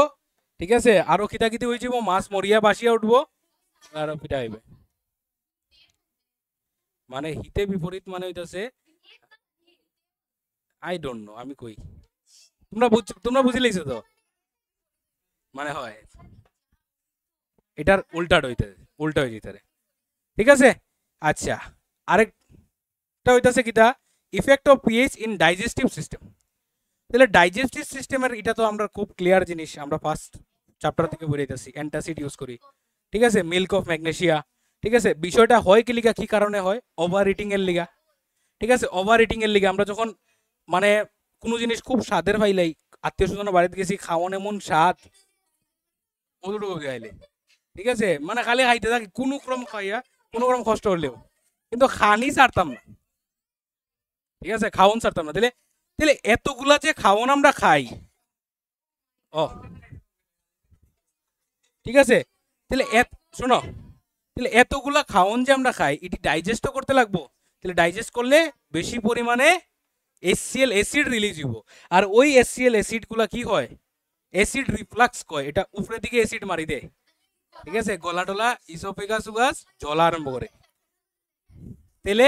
S1: ঠিক আছে। আরো খিতাখিতি হয়ে যাব, মাছ মরিয়া বাসিয়া উঠবো, আরো পিঠা হইবে। মানে হিতে বিপরীত মানে হইতাছে, আই ডোন্ট নো, আমি কই তোমরা বুঝে লাইছো তো, মানে হয় এটার উল্টা হয়ে যেতে, ঠিক আছে। আচ্ছা, আরেকটা হইতাছে কিটা, effect of pH in digestive system. তাহলে ডাইজেস্টিভ সিস্টেমের এটা তো আমরা খুব ক্লিয়ার জিনিস, আমরা ফার্স্ট চ্যাপ্টার থেকে বেরিয়েছি, অ্যান্টাসিড ইউজ করি, ঠিক আছে, মিল্ক অফ ম্যাগনেসিয়া, ঠিক আছে। বিষয়টা হয় কি লিগা, কি কারণে হয়, ওভার ইটিং এর লিগা, ঠিক আছে। ওভার ইটিং এর লিগা আমরা যখন মানে কোনো জিনিস খুব স্বাদের পাইলাই, আত্মীয় স্বজনের বাড়িতে গেছি, খাওয়ান এমন স্বাদ অতটুকু গাইলে, ঠিক আছে, মানে খালি খাইতে থাকি কোনো ক্রম খাইয়া, কোনো ক্রম কষ্ট হলেও, কিন্তু খানি ছাড়তাম না, ঠিক আছে, খাওয়ান ছাড়তাম না। তাহলে তাহলে এতগুলা যে খাওয়ান আমরা খাই, ও ঠিক আছে, তাহলে শোনো, তাহলে এতগুলা খাওয়ান যে আমরা খাই, এটি ডাইজেস্টও করতে লাগবো। তাহলে ডাইজেস্ট করলে বেশি পরিমাণে HCl অ্যাসিড রিলিজ হইব, আর ওই HCl অ্যাসিডগুলা কি হয়, অ্যাসিড রিফ্লাক্স কয়, এটা উপরের দিকে অ্যাসিড মারি দেয়, ঠিক আছে, গলা টলা ইসোফেগাস উগাস জ্বলা আরম্ভ করে। তাহলে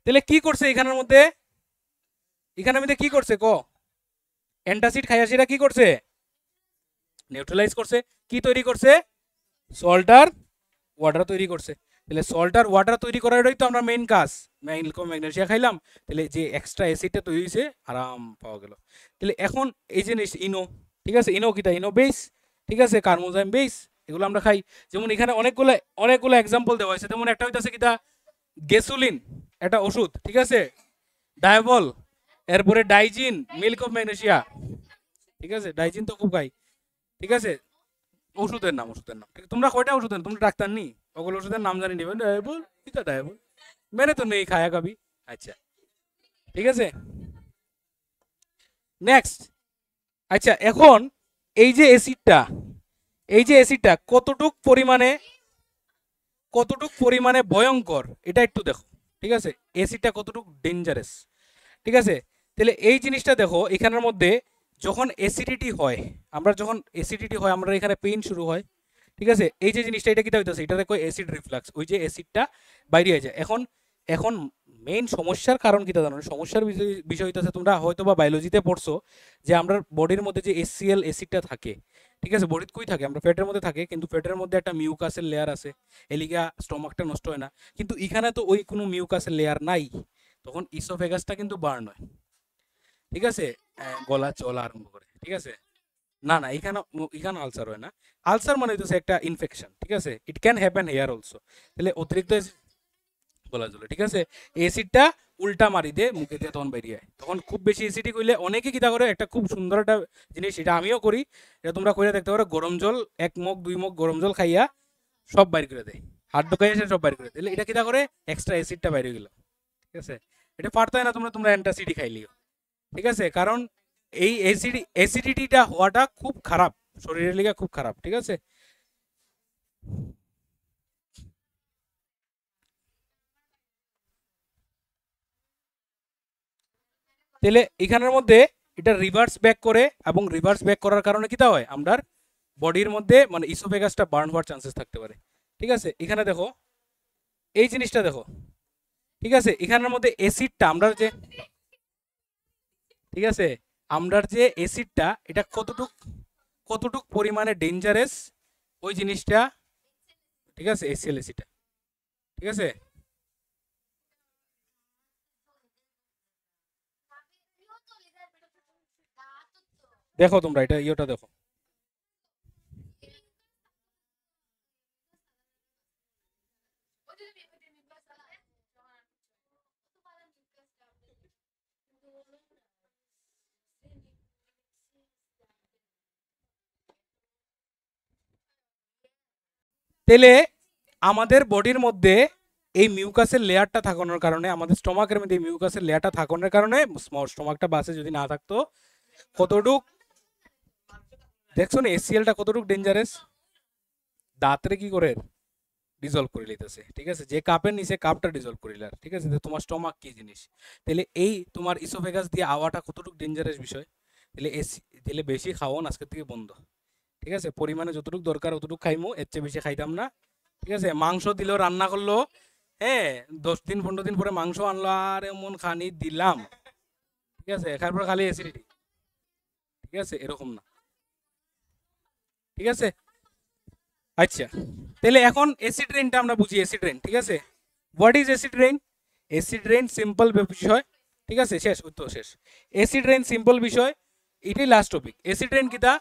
S1: তাহলে কি করছে এখানের মধ্যে, এখানের মধ্যে কি করছে ক, অ্যান্টাসিড খাইয়া সেটা কি করছে, নিউট্রালাইজ করছে, কি তৈরি করছে, সল্ট আর ওয়াটার তৈরি করছে। তাহলে সল্ট আর ওয়াটার তৈরি করারই তো আমরা মেইন কাজ, ম্যাগনেসিয়া খাইলাম, তাহলে যে এক্সট্রা অ্যাসিডটা তৈরি হয়েছে আরাম পাওয়া গেল। তাহলে এখন এই জিনিস ইনো, ঠিক আছে, ইনো কিটা, ইনো বেস, ঠিক আছে, কার্বোজাইম বেস, এগুলো আমরা খাই। যেমন এখানে অনেকগুলো এক্সাম্পল দেওয়া হয়েছে, যেমন একটা হইতাছে কিটা গ্যাসোলিন, একটা ওষুধ, ঠিক আছে, ডায়াবল, এরপরে ডাইজিন, মিল্ক অফ ম্যাগনেসিয়া, ঠিক আছে, ডাইজিন তো খুব খাই, ঠিক আছে। ওষুধের নাম তোমরা কয়টা ওষুধের, তোমরা ডাক্তার নি, ওগুলো ওষুধের নাম জানি নিবেন, ডায়াবল কিটা ডায়াবল মেনে তো নেই খায়া খাবি, আচ্ছা, ঠিক আছে। নেক্সট, আচ্ছা, এখন এই যে অ্যাসিডটা কতটুক পরিমাণে ভয়ঙ্কর এটা একটু দেখো, ঠিক আছে, অ্যাসিডটা কতটুক ডেঞ্জারাস, ঠিক আছে। তাহলে এই জিনিসটা দেখো, এখানের মধ্যে যখন অ্যাসিডিটি হয়, আমরা এখানে পেইন শুরু হয়, ঠিক আছে। এই যে জিনিসটা, এটা কিটা হইতাছে, এটা দেখো অ্যাসিড রিফ্লাক্স, ওই যে অ্যাসিডটা বাইরে হয়ে যায়। এখন মেইন সমস্যার কারণ কিটা জানো, সমস্যার বিষয় হইতাছে, তোমরা হয়তো বা বায়োলজিতে পড়ছো যে আমরা বডির মধ্যে যে HCl অ্যাসিডটা থাকে, ঠিক আছে, বডির কই থাকে, আমরা পেটের মধ্যে থাকে, কিন্তু পেটের মধ্যে একটা মিউকাসের লেয়ার আছে, এলিগা স্টমাকটা নষ্ট হয় না, কিন্তু এখানে তো ওই কোনো মিউকাসের লেয়ার নাই, তখন ইসোফেগাসটা কিন্তু বার্ন হয়, ঠিক আছে, গলা চলা আরম্ভ করে, ঠিক আছে। না না, এখানে এখানে আলসার হয় না। আলসার মানে হইতেছে একটা ইনফেকশন, ঠিক আছে, it can happen here also. তাহলে অতিরিক্ত গলা জ্বলে, ঠিক আছে, এসিডটা উল্টা মারি দে মুখে দিয়ে তখন বেরিয়ে যায়। তখন খুব বেশি এসিডিক হইলে অনেকে কিতা করে, একটা খুব সুন্দর একটা জিনিস, এটা আমিও করি, এটা তোমরা করে দেখতে পারো, গরম জল 1 মগ 2 মগ গরম জল খাইয়া সব বাইর করে দেয়, হাত ঢুকাইয়া সে সব বাইর করে দেয়। তাহলে এটা কিতা করে, এক্সট্রা অ্যাসিডটা বাইরে গেল, ঠিক আছে। এটা পারতে হয় না, তোমরা তোমরা অ্যান্টাসিডি খাইলিও, ঠিক আছে, কারণ এই অ্যাসিডিটিটা হওয়াটা খুব খারাপ, শরীরের লিগে খুব খারাপ, ঠিক আছে। তাহলে এখানের মধ্যে এটা রিভার্স ব্যাক করে, এবং রিভার্স ব্যাক করার কারণে কিতা হয়, আমরার বডির মধ্যে মানে ইসোফেগাসটা বার্ন হওয়ার চান্সেস থাকতে পারে, ঠিক আছে। এখানে দেখো, এই জিনিসটা দেখো, ঠিক আছে, এখানের মধ্যে অ্যাসিডটা আমরা যে, ঠিক আছে, আমরার যে অ্যাসিডটা এটা কতটুক পরিমাণে ডেঞ্জারাস ওই জিনিসটা, ঠিক আছে, এসিএল অ্যাসিডটা, ঠিক আছে। দেখো তোমরা এটা ইয়েটা দেখো, তাহলে আমাদের বডির মধ্যে এই মিউকাসের লেয়ারটা থাকানোর কারণে, আমাদের স্টমাকের মধ্যে এই মিউকাসের লেয়ারটা থাকানোর কারণে, স্টমাকটা বাসে যদি না থাকতো, কতটুক, দেখছো না এসিএলটা কতটুক ডেঞ্জারাস, দাঁতরে কি করে ডিজলভ করে লইতেছে, ঠিক আছে, যে কাপের নিচে কাপটা ডিজলভ করিলার, ঠিক আছে। তো তোমার স্টমাক কি জিনিস, তাহলে এই তোমার ইসোফেগাস দিয়ে আওয়াটা কতটুক ডেঞ্জারাস বিষয়। তাহলে এসি, তাহলে বেশি খাওয়ান আজকের থেকে বন্ধ, ঠিক আছে, পরিমাণে যতটুকু দরকার অতটুকু খাইমু, এর চেয়ে বেশি খাইতাম না, ঠিক আছে। মাংস দিলেও, রান্না করলো, হ্যাঁ, 10 দিন 15 দিন পরে মাংস আনলো, আর এমন খানি দিলাম, ঠিক আছে, এখার পর খালি অ্যাসিডিটি, ঠিক আছে, এরকম না, ঠিক আছে। আচ্ছা, তাহলে এখন অ্যাসিড রেইনটা আমরা বুঝি, অ্যাসিড রেইন, ঠিক আছে। What is acid rain? Acid rain simple বিষয়, ঠিক আছে, শেষ উত্তর শেষ। অ্যাসিড রেইন সিম্পল বিষয়, এটাই লাস্ট টপিক। অ্যাসিড রেইন কিতা?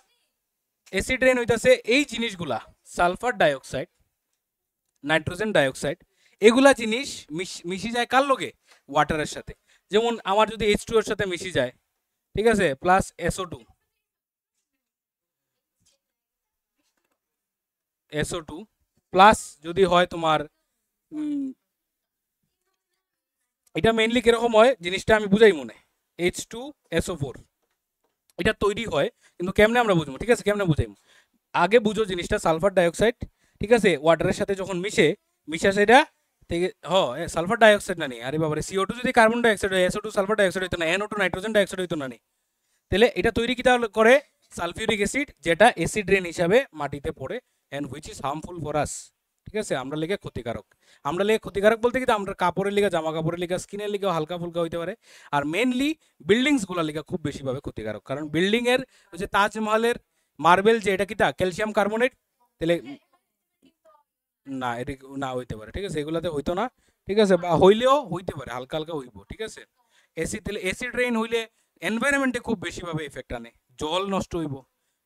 S1: অ্যাসিড রেইন হইতাছে এই জিনিসগুলা, সালফার ডাইঅক্সাইড, নাইট্রোজেন ডাইঅক্সাইড, এগুলা জিনিস মিশি যায় কার লগে? ওয়াটারের সাথে। যেমন আমার যদি H2 এর সাথে মিশি যায়, ঠিক আছে, প্লাস SO2, SO2 প্লাস যদি হয় তোমার, এটা মেইনলি কিরকম হয় জিনিসটা আমি বুঝাই মনে, H2SO4, এটা তৈরি হয়, কিন্তু কেমনে আমরা বুঝবো, ঠিক আছে, কেমনে বুঝাইম, আগে বুঝো জিনিসটা, সালফার ডাইঅক্সাইড, ঠিক আছে, ওয়াটারের সাথে যখন মিশে সেটা থেকে সালফার ডাইঅক্সাইড না নি, আরে বাবারে, CO2 যদি কার্বন ডাইঅক্সাইড হয়, SO2 সালফার ডাইঅক্সাইড হইতো না, NO2 নাইট্রোজেন ডাইঅক্সাইড হইতো না নি। তাহলে এটা তৈরি কিতা করে? সালফিউরিক অ্যাসিড, যেটা অ্যাসিড রেন হিসাবে মাটিতে পড়ে, and which is harmful for us, ঠিক আছে, আমরা লেগে ক্ষতিকারক। আমরা লেগে ক্ষতিকারক বলতে কি, আমরা কাপড়ের লিগা, জামা কাপড়ের লিগা, স্কিনের লিগা হালকা ফুলকা হইতে পারে, আর মেনলি বিল্ডিংস গুলার লিগা খুব বেশিভাবে ক্ষতিকারক, কারণ বিল্ডিং এর ওই যে তাজমহলের মার্বেল, যে এটা কিটা ক্যালসিয়াম কার্বনেট, তাহলে না, এটা না হইতে পারে, ঠিক আছে, এগুলাতে হইতো না, ঠিক আছে, বা হইলেও হইতে পারে, হালকা হালকা হইব, ঠিক আছে। এসিড, তাহলে এসিড রেইন হইলে এনভায়রনমেন্টে খুব বেশিভাবে এফেক্ট আনে, জল নষ্ট হইব,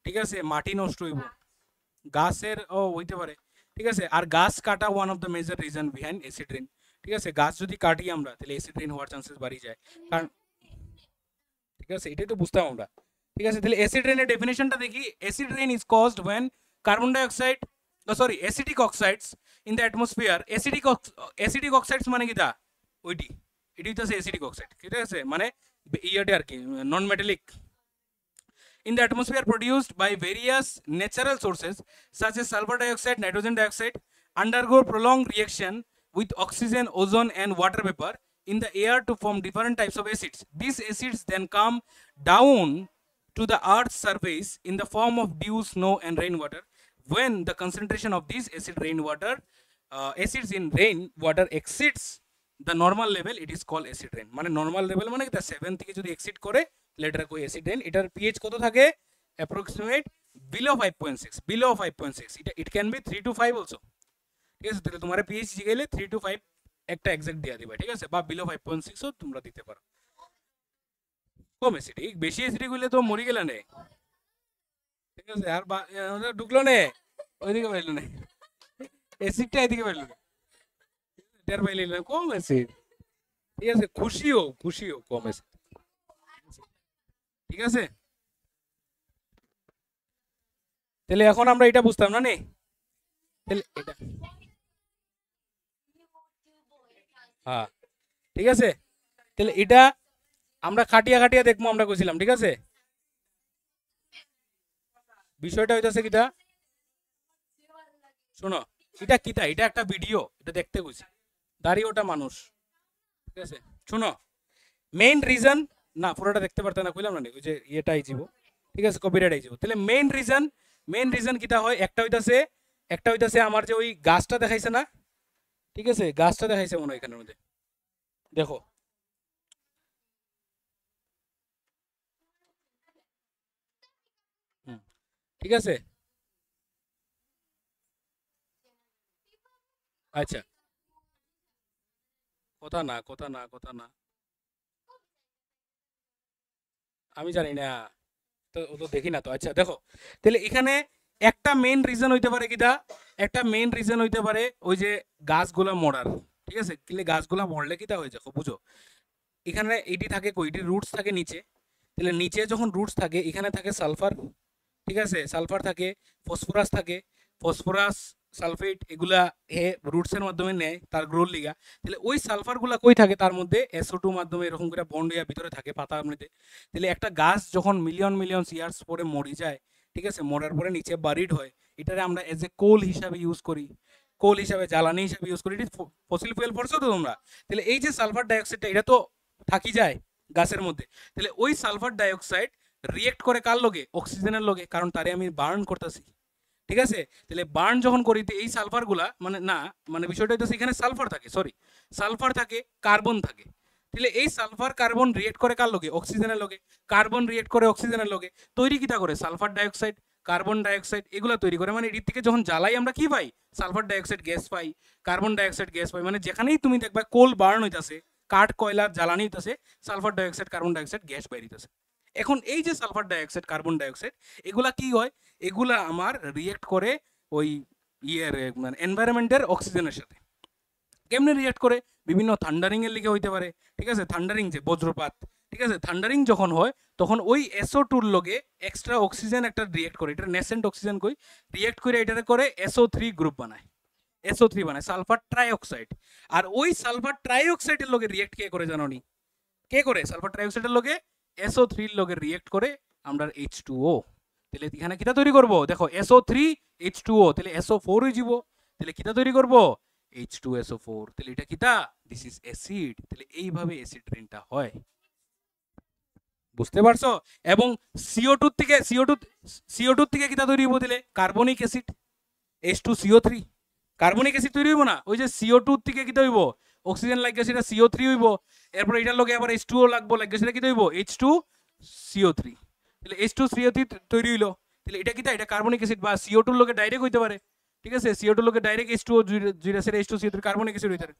S1: ঠিক আছে, মাটি নষ্ট হইব, গাছের ও হইতে পারে, ঠিক আছে। আর গাছ কাটা one of the major reason behind acid rain, ঠিক আছে, গাছ যদি কাটি আমরা, তাহলে অ্যাসিড রেইন হওয়ার চান্সেস বাড়ি যায়, কারণ, ঠিক আছে, এটাই তো বুঝতাম আমরা, ঠিক আছে। তাহলে অ্যাসিড রেইনের ডেফিনেশনটা দেখি। Acid rain is caused when carbon dioxide, sorry, acidic oxides in the atmosphere, acidic oxides মানে কিটা, ওইটি, এটি হচ্ছে অ্যাসিডিক অক্সাইড, ঠিক আছে, মানে ইয়াতে আর কি, নন metallic, in the atmosphere produced by various natural sources such as sulfur dioxide, nitrogen dioxide, undergo prolonged reaction with oxygen, ozone, and water vapor in the air to form different types of acids. These acids then come down to the earth's surface in the form of dew, snow, and rainwater. When the concentration of these acids in rainwater exceeds the normal level, it is called acid rain. মানে normal level মানে কি, 7 থেকে যদি exceed করে, letter কই acid rain, এটার pH কত থাকে, অ্যাপ্রক্সিমেট বিলো 5.6, বিলো 5.6, এটা it can be 3 to 5 also, ঠিক আছে। তাহলে তোমার পিএইচ গেলে 3 to 5 একটা এক্সাক্ট দিয়া দিবা, ঠিক আছে, বা বিলো 5.6 ও তোমরা দিতে পারো। কম অ্যাসিডিক, বেশি অ্যাসিডিক হইলে তো মরি গেলে নে, ঠিক আছে, আর ঢুকলো নে, ওইদিকে পাইলো না, অ্যাসিডটা এদিকে পাইলো না, টের পাইলি না, কম অ্যাসিড, ঠিক আছে, খুশিও খুশিও কম অ্যাসিড, ঠিক আছে। তাহলে এখন আমরা এটা বুঝতাম না নে, তাহলে এটা, হ্যাঁ, ঠিক আছে, তাহলে এটা আমরা খাটিয়া খাটিয়া দেখবো, আমরা কইছিলাম, ঠিক আছে। বিষয়টা হইতাছে কিটা, শোনো, এটা কিটা, এটা একটা ভিডিও, এটা দেখতে কইছি, দাঁড়ি ওটা মানুষ, ঠিক আছে, শোনো, মেইন রিজন, না পুরোটা দেখতে পারতে না কইলাম না নি, ওই যে ইয়েটা আইছিব, ঠিক আছে, কপিরাইট আইছিব, তাহলে মেইন রিজন কিটা হয়, একটা হইতাছে আমার যে ওই গাছটা দেখাইছে না, ঠিক আছে, গাছটা দেখাইছে মনে হয় এখানের মধ্যে, দেখো, হুম, ঠিক আছে, আচ্ছা, কথা না, কথা না, কথা না, আমি জানি না, তো ও তো দেখি না তো, আচ্ছা দেখো, তাহলে এখানে একটা মেইন রিজন হইতে পারে কিটা, একটা মেইন রিজন হইতে পারে ওই যে গাছগুলা মরার, ঠিক আছে, কিলে গাছগুলা মরলে কিটা হয়ে যাবে বুঝো, এখানে এটি থাকে কই, এটি রুটস থাকে নিচে, তাহলে নিচে যখন রুটস থাকে এখানে থাকে সালফার, ঠিক আছে, সালফার থাকে, ফসফরাস থাকে, ফসফরাস, সালফেট এগুলা হে রুটসের মাধ্যমে নেয় তার গ্রোথ লিগা, তাহলে ওই সালফারগুলা কই থাকে, তার মধ্যে SO2 মাধ্যমে এরকম করে বন্ড হইয়া ভিতরে থাকে পাতার মধ্যে, তাহলে একটা গাছ যখন মিলিয়ন মিলিয়ন ইয়ার্স পরে মরে যায়, ঠিক আছে, মরার পরে নিচে বারিড হয়, এটারে আমরা এজ এ কোল হিসাবে ইউজ করি, কোল হিসাবে জ্বালানি হিসাবে ইউজ করি, এটি ফসিল ফুয়েল পড়ছো তো তোমরা, তাহলে এই যে সালফার ডাইঅক্সাইডটা এটা তো থাকি যায় গাছের মধ্যে, তাহলে ওই সালফার ডাইঅক্সাইড রিয়েক্ট করে কার লগে, অক্সিজেনের লগে, কারণ তারে আমি বার্ন করতেছি, ঠিক আছে, তাহলে বার্ন যখন করি তো এই সালফারগুলা মানে না, মানে বিষয়টা হচ্ছে এখানে সালফার থাকে, সরি, সালফার থাকে, কার্বন থাকে, তাহলে এই সালফার কার্বন রিয়েক্ট করে কার লগে, অক্সিজেনের লগে, কার্বন রিয়েক্ট করে অক্সিজেনের লগে, তৈরি কিটা করে সালফার ডাইঅক্সাইড, কার্বন ডাইঅক্সাইড এগুলা তৈরি করে, মানে এর থেকে যখন জ্বালাই আমরা কি পাই, সালফার ডাইঅক্সাইড গ্যাস পাই, কার্বন ডাইঅক্সাইড গ্যাস পাই, মানে যেখানেই তুমি দেখবা কোল বার্ন হইতাছে, কাঠ কয়লার জ্বালানি হইতাছে, sulphur dioxide carbon dioxide gas বাইরিতেছে। এখন এই যে সালফার ডাইঅক্সাইড কার্বন ডাইঅক্সাইড এগুলা কি হয়, এগুলা আমার রিয়েক্ট করে ওই ইয়ের মানে এনভায়রনমেন্টের অক্সিজেনের সাথে, কেমনে রিয়েক্ট করে, বিভিন্ন থান্ডারিং এর লিগে হইতে পারে, ঠিক আছে, থান্ডারিং যে বজ্রপাত, ঠিক আছে, থান্ডারিং যখন হয় তখন ওই SO2 লগে এক্সট্রা অক্সিজেন একটা রিয়েক্ট করে, এটা নেসেন্ট অক্সিজেন কই, রিয়েক্ট করে এটারে করে SO3 গ্রুপ বানায়, SO3 বানায় সালফার ট্রাইঅক্সাইড, আর ওই সালফার ট্রাইঅক্সাইডের লগে রিয়েক্ট কে করে জানো নি, কে করে, সালফার ট্রাইঅক্সাইডের লগে SO3 এর লগে রিয়েক্ট করে আমরা H2O, তাহলে এখানে কিটা তৈরি করব, দেখো SO3 H2O, তাহলে SO4 হয়ে যাব, তাহলে কিটা তৈরি করব H2SO4, তাহলে এটা কিটা, দিস ইজ অ্যাসিড, তাহলে এইভাবে অ্যাসিড রেইনটা হয়, বুঝতে পারছো, এবং CO2 থেকে কিটা তৈরি হবো, দিলে carbonic acid H2CO3, carbonic acid তৈরি হইব না, ওই যে CO2 থেকে কিটা হইব, অক্সিজেন লাগে সেটা CO3 হইব, এরপর এটার লগে আবার H2O লাগবো, লাগে সেটা কিটা হইব H2CO3, তাহলে H2CO3 তৈরি হইলো, তাহলে এটা কিটা, এটা কার্বনিক অ্যাসিড বা CO2 এর লগে ডাইরেক্ট হইতে পারে, ঠিক আছে, CO2 এর লগে ডাইরেক্ট H2O জুড়ে সেটা H2CO3 কার্বনিক অ্যাসিড হইতে পারে,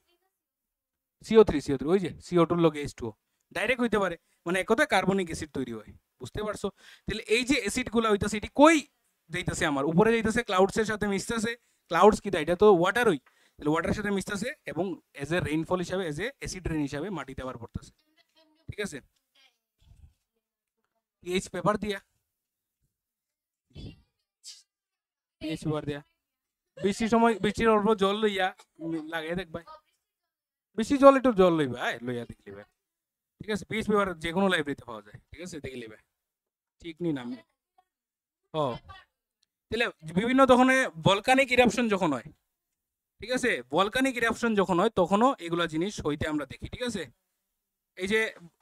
S1: CO3 ওই যে CO2 এর লগে H2O ডাইরেক্ট হইতে পারে, মানে এক কথায় কার্বনিক অ্যাসিড তৈরি হয়, বুঝতে পারছো, তাহলে এই যে অ্যাসিড গুলা হইতাছে এটি কই যাইতাছে, আমার উপরে যাইতাছে, ক্লাউডস এর সাথে মিশতেছে, ক্লাউডস কিটা, এটা তো ওয়াটারই, তাহলে ওয়াটারের সাথে মিশতেছে এবং এজ এ রেইনফল হিসাবে, এজ এ অ্যাসিড রেইন হিসাবে মাটিতে আবার পড়তেছে, ঠিক আছে, পিএইচ পেপার দিয়া, পিএইচ পেপার দিয়া, বৃষ্টির সময় বৃষ্টির অল্প জল লইয়া লাগাই দেখবা, বেশি জল একটু জল লইবা, লইয়া দেখলিবা, ঠিক আছে, পিএইচ পেপার যে কোনো লাইব্রেরিতে পাওয়া যায়, ঠিক আছে, দেখলিবা, ঠিক নি নাম, ও, তাহলে বিভিন্ন ধরনের ভলকানিক ইরাপশন যখন হয়, ঠিক আছে, ভলকানিক ইরাপশন যখন হয় তখনও এগুলা জিনিস হইতে আমরা দেখি, ঠিক আছে,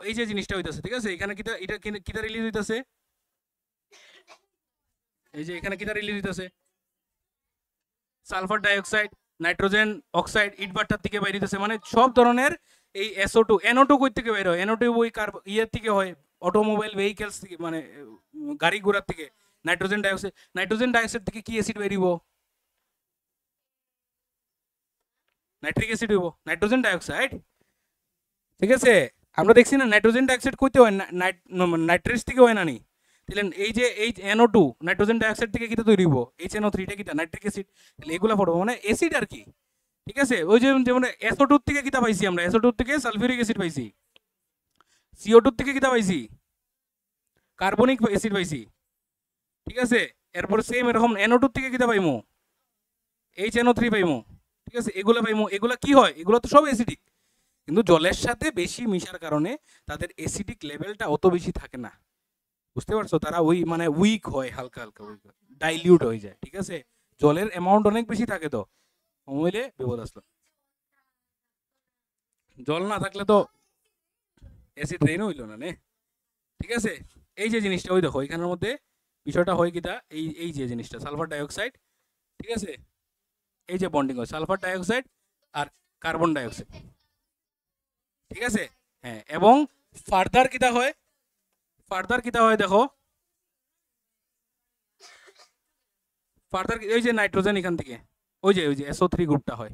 S1: এই যে জিনিসটা হইতাছে, ঠিক আছে, এখানে কিটা, এটা কিটা রিলিজ হইতাছে, এই যে এখানে কিটা রিলিজ হইতাছে, সালফার ডাইঅক্সাইড, নাইট্রোজেন অক্সাইড ইটভাটার থেকে বাইরে হইতাছে, মানে সব ধরনের এই SO2 NO2 কই থেকে বের হয়, NO2 ওই ইয়ের থেকে হয়, অটোমোবাইল ভেহিকেলস থেকে, মানে গাড়ি ঘোড়ার থেকে, নাইট্রোজেন ডাইঅক্সাইড থেকে কি অ্যাসিড বেরিব, নাইট্রিক অ্যাসিড হইব, নাইট্রোজেন ডাইঅক্সাইড, ঠিক আছে, আমরা দেখছি না নাইট্রোজেন ডাইঅক্সাইড কইতে হয় নাইট্রেস থেকে হয় না নি, তাহলে এই যে এই NO2 নাইট্রোজেন ডাইঅক্সাইড থেকে কিটা তৈরি হইব, HNO3 টা কিটা নাইট্রিক অ্যাসিড, তাহলে এগুলা পড়বো মানে অ্যাসিড আর কি। ঠিক আছে, ওই যে যেমন SO2 থেকে কিটা পাইছি আমরা, SO2 থেকে সালফিউরিক অ্যাসিড পাইছি, CO2 থেকে কিটা পাইছি কার্বনিক অ্যাসিড পাইছি। ঠিক আছে, এরপর সেম এরকম NO2 থেকে কিটা পাইমু HNO3 পাইমু। ঠিক আছে, এগুলা পাইমু, এগুলা কি হয়, এগুলো তো সব অ্যাসিডিক, কিন্তু জলের সাথে বেশি মিশার কারণে তাদের অ্যাসিডিক লেভেলটা অত বেশি থাকে না, বুঝতে পারছো, তারা ওই মানে উইক হয়, হালকা হালকা উইক হয়, ডাইলিউট হয়ে যায়। ঠিক আছে, জলের অ্যামাউন্ট অনেক বেশি থাকে, তো হইলে বিপদ আসলো। জল না থাকলে তো অ্যাসিড রেইন হইলো না নে। ঠিক আছে, এই যে জিনিসটা ওই দেখো এখানের মধ্যে বিষয়টা হয় কিটা, এই এই যে জিনিসটা সালফার ডাইঅক্সাইড, ঠিক আছে, এই যে বন্ডিং হয় সালফার ডাইঅক্সাইড আর কার্বন ডাইঅক্সাইড। ঠিক আছে, হ্যাঁ, এবং ফার্দার কিটা হয়, ফার্দার কিটা হয় দেখো, ফার্দার ওই যে নাইট্রোজেন এখান থেকে ওই যে SO3 গ্রুপটা হয়।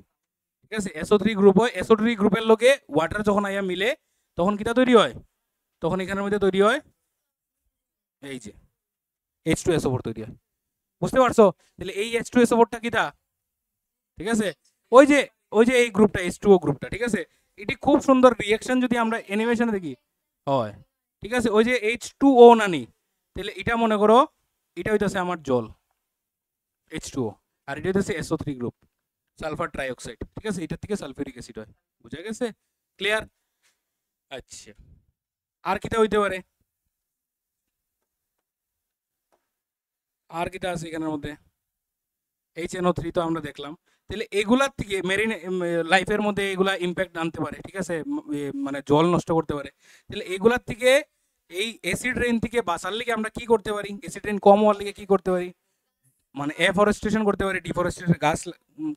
S1: ঠিক আছে, SO3 গ্রুপ হয়, SO3 গ্রুপের লগে ওয়াটার যখন আইয়া মিলে তখন কিটা তৈরি হয়, তখন এখানের মধ্যে তৈরি হয় এই যে H2SO4 তৈরি হয়, বুঝতে পারছো, তাহলে এই H2SO4টা কিটা, ঠিক আছে, ওই যে ওই যে এই গ্রুপটা H2O গ্রুপটা। ঠিক আছে, এটি খুব সুন্দর রিঅ্যাকশন যদি আমরা অ্যানিমেশনে দেখি হয়। ঠিক আছে, ওই যে H2O নানি, তাহলে এটা মনে করো এটা হইতাছে আমার জল H2O, আর এটা হইতাছে SO3 গ্রুপ সালফার ট্রাইঅক্সাইড। ঠিক আছে, এটার থেকে সালফিউরিক অ্যাসিড হয়, বুঝা গেছে, ক্লিয়ার। আচ্ছা, আর কিটা হইতে পারে, আর কিটা আছে এখানের মধ্যে, HNO3 তো আমরা দেখলাম, তাহলে এগুলার থেকে মেরিন লাইফের মধ্যে এগুলা ইম্প্যাক্ট আনতে পারে। ঠিক আছে, মানে জল নষ্ট করতে পারে, তাহলে এগুলার থেকে এই অ্যাসিড রেইন থেকে বাঁচার লিগে আমরা কি করতে পারি, অ্যাসিড রেইন কম হওয়ার লিগে কি করতে পারি, মানে এফরেস্টেশন করতে পারি, ডিফরেস্টেশন গাছ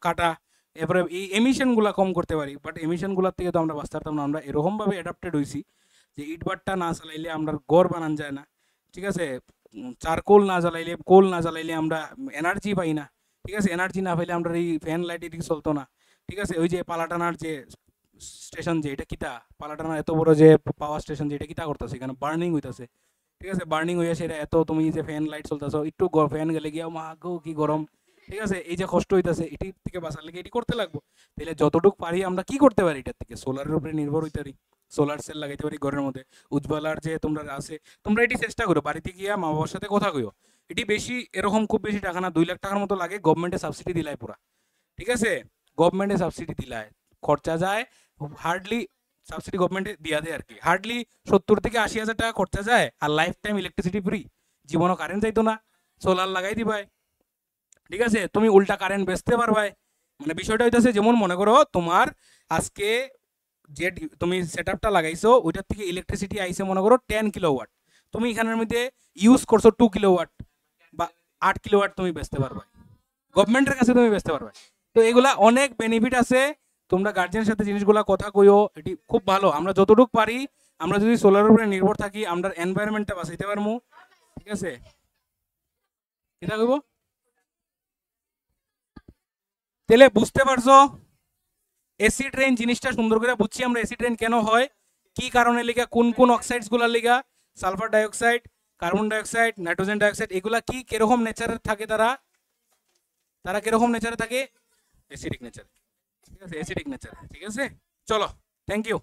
S1: কাটা, এরপরে এই এমিশনগুলো কম করতে পারি। বাট এমিশনগুলোর থেকে তো আমরা বাঁচতে পারতাম না, আমরা এরকমভাবে অ্যাডাপ্টেড হয়েছি যে ইটবাটটা না চালাইলে আমরা গড় বানান যায় না। ঠিক আছে, চারকোল না জ্বালাইলে, কোল না জ্বালাইলে আমরা এনার্জি পাই না। ঠিক আছে, এনার্জি না পাইলে আমরা এই ফ্যান লাইট এদিকে চলতো না। ঠিক আছে, ওই যে পালাটানার যে স্টেশন, যে এটা কিতা পালাটানার এত বড় যে পাওয়ার স্টেশন, যে এটা কিতা করতেছে, এখানে বার্নিং হইতাছে। ঠিক আছে, বার্নিং হইয়া সেটা এত, তুমি যে ফ্যান লাইট চলতেছো, একটু ফ্যান গেলে গিয়া মা গো কি গরম। ঠিক আছে, এই যে কষ্ট হইতাছে, এটি থেকে বাঁচার লেগে এটি করতে লাগবো। তাহলে যতটুকু পারি আমরা কি করতে পারি, এটার থেকে সোলারের উপরে নির্ভর হইতে পারি, সোলার সেল লাগাইতে পারি ঘরের মধ্যে। উজ্জ্বলার যে তোমরা আছে, তোমরা এটি চেষ্টা করো, বাড়িতে গিয়া মা বাবার সাথে কথা কইও। এটি বেশি এরকম খুব বেশি টাকা না, 2 লাখ টাকার মতো লাগে, গভর্নমেন্টে সাবসিডি দিলায় পুরা। ঠিক আছে, গভর্নমেন্টে সাবসিডি দিলায় খরচা যায় হার্ডলি, সাবসিডি গভর্নমেন্টে দিয়া দেয় আর কি, হার্ডলি 70 থেকে 80 হাজার টাকা খরচা যায়, আর লাইফ টাইম ইলেকট্রিসিটি ফ্রি, জীবনও কারেন্ট যাইতো না, সোলার লাগাই দিবাই। ঠিক আছে, তুমি উল্টা কারেন্ট বেচতে পারবাই। মানে বিষয়টা হইতাছে যেমন মনে করো তোমার আজকে যে তুমি সেটআপটা লাগাইছো ওইটার থেকে ইলেকট্রিসিটি আইছে মনে করো 10 কিলোওয়াট, তুমি এখানের মধ্যে ইউজ করছো 2 কিলোওয়াট বা 8 কিলোওয়াট, তুমি বেচতে পারবা, গভর্নমেন্টের কাছে তুমি বেচতে পারবে। তো এগুলা অনেক বেনিফিট আছে, তোমরা গার্জিয়ানের সাথে জিনিসগুলা কথা কইও, এটি খুব ভালো। আমরা যতটুকু পারি, আমরা যদি সোলারের উপরে নির্ভর থাকি, আমরা এনভায়রনমেন্টটা বাঁচাইতে পারবো। ঠিক আছে, এটা কইব, তাহলে বুঝতে পারছো অ্যাসিড রেইন জিনিসটা সুন্দর করে বুঝছি আমরা, অ্যাসিড রেইন কেন হয়, কি কারণে লিগা, কোন কোন অক্সাইডস গুলার লিগা, sulphur dioxide, carbon dioxide, nitrogen dioxide, এগুলা কি কিরকম নেচারের থাকে, তারা তারা কিরকম নেচারে থাকে, অ্যাসিডিক নেচার। ঠিক আছে, অ্যাসিডিক নেচার। ঠিক আছে, চলো, থ্যাংক ইউ।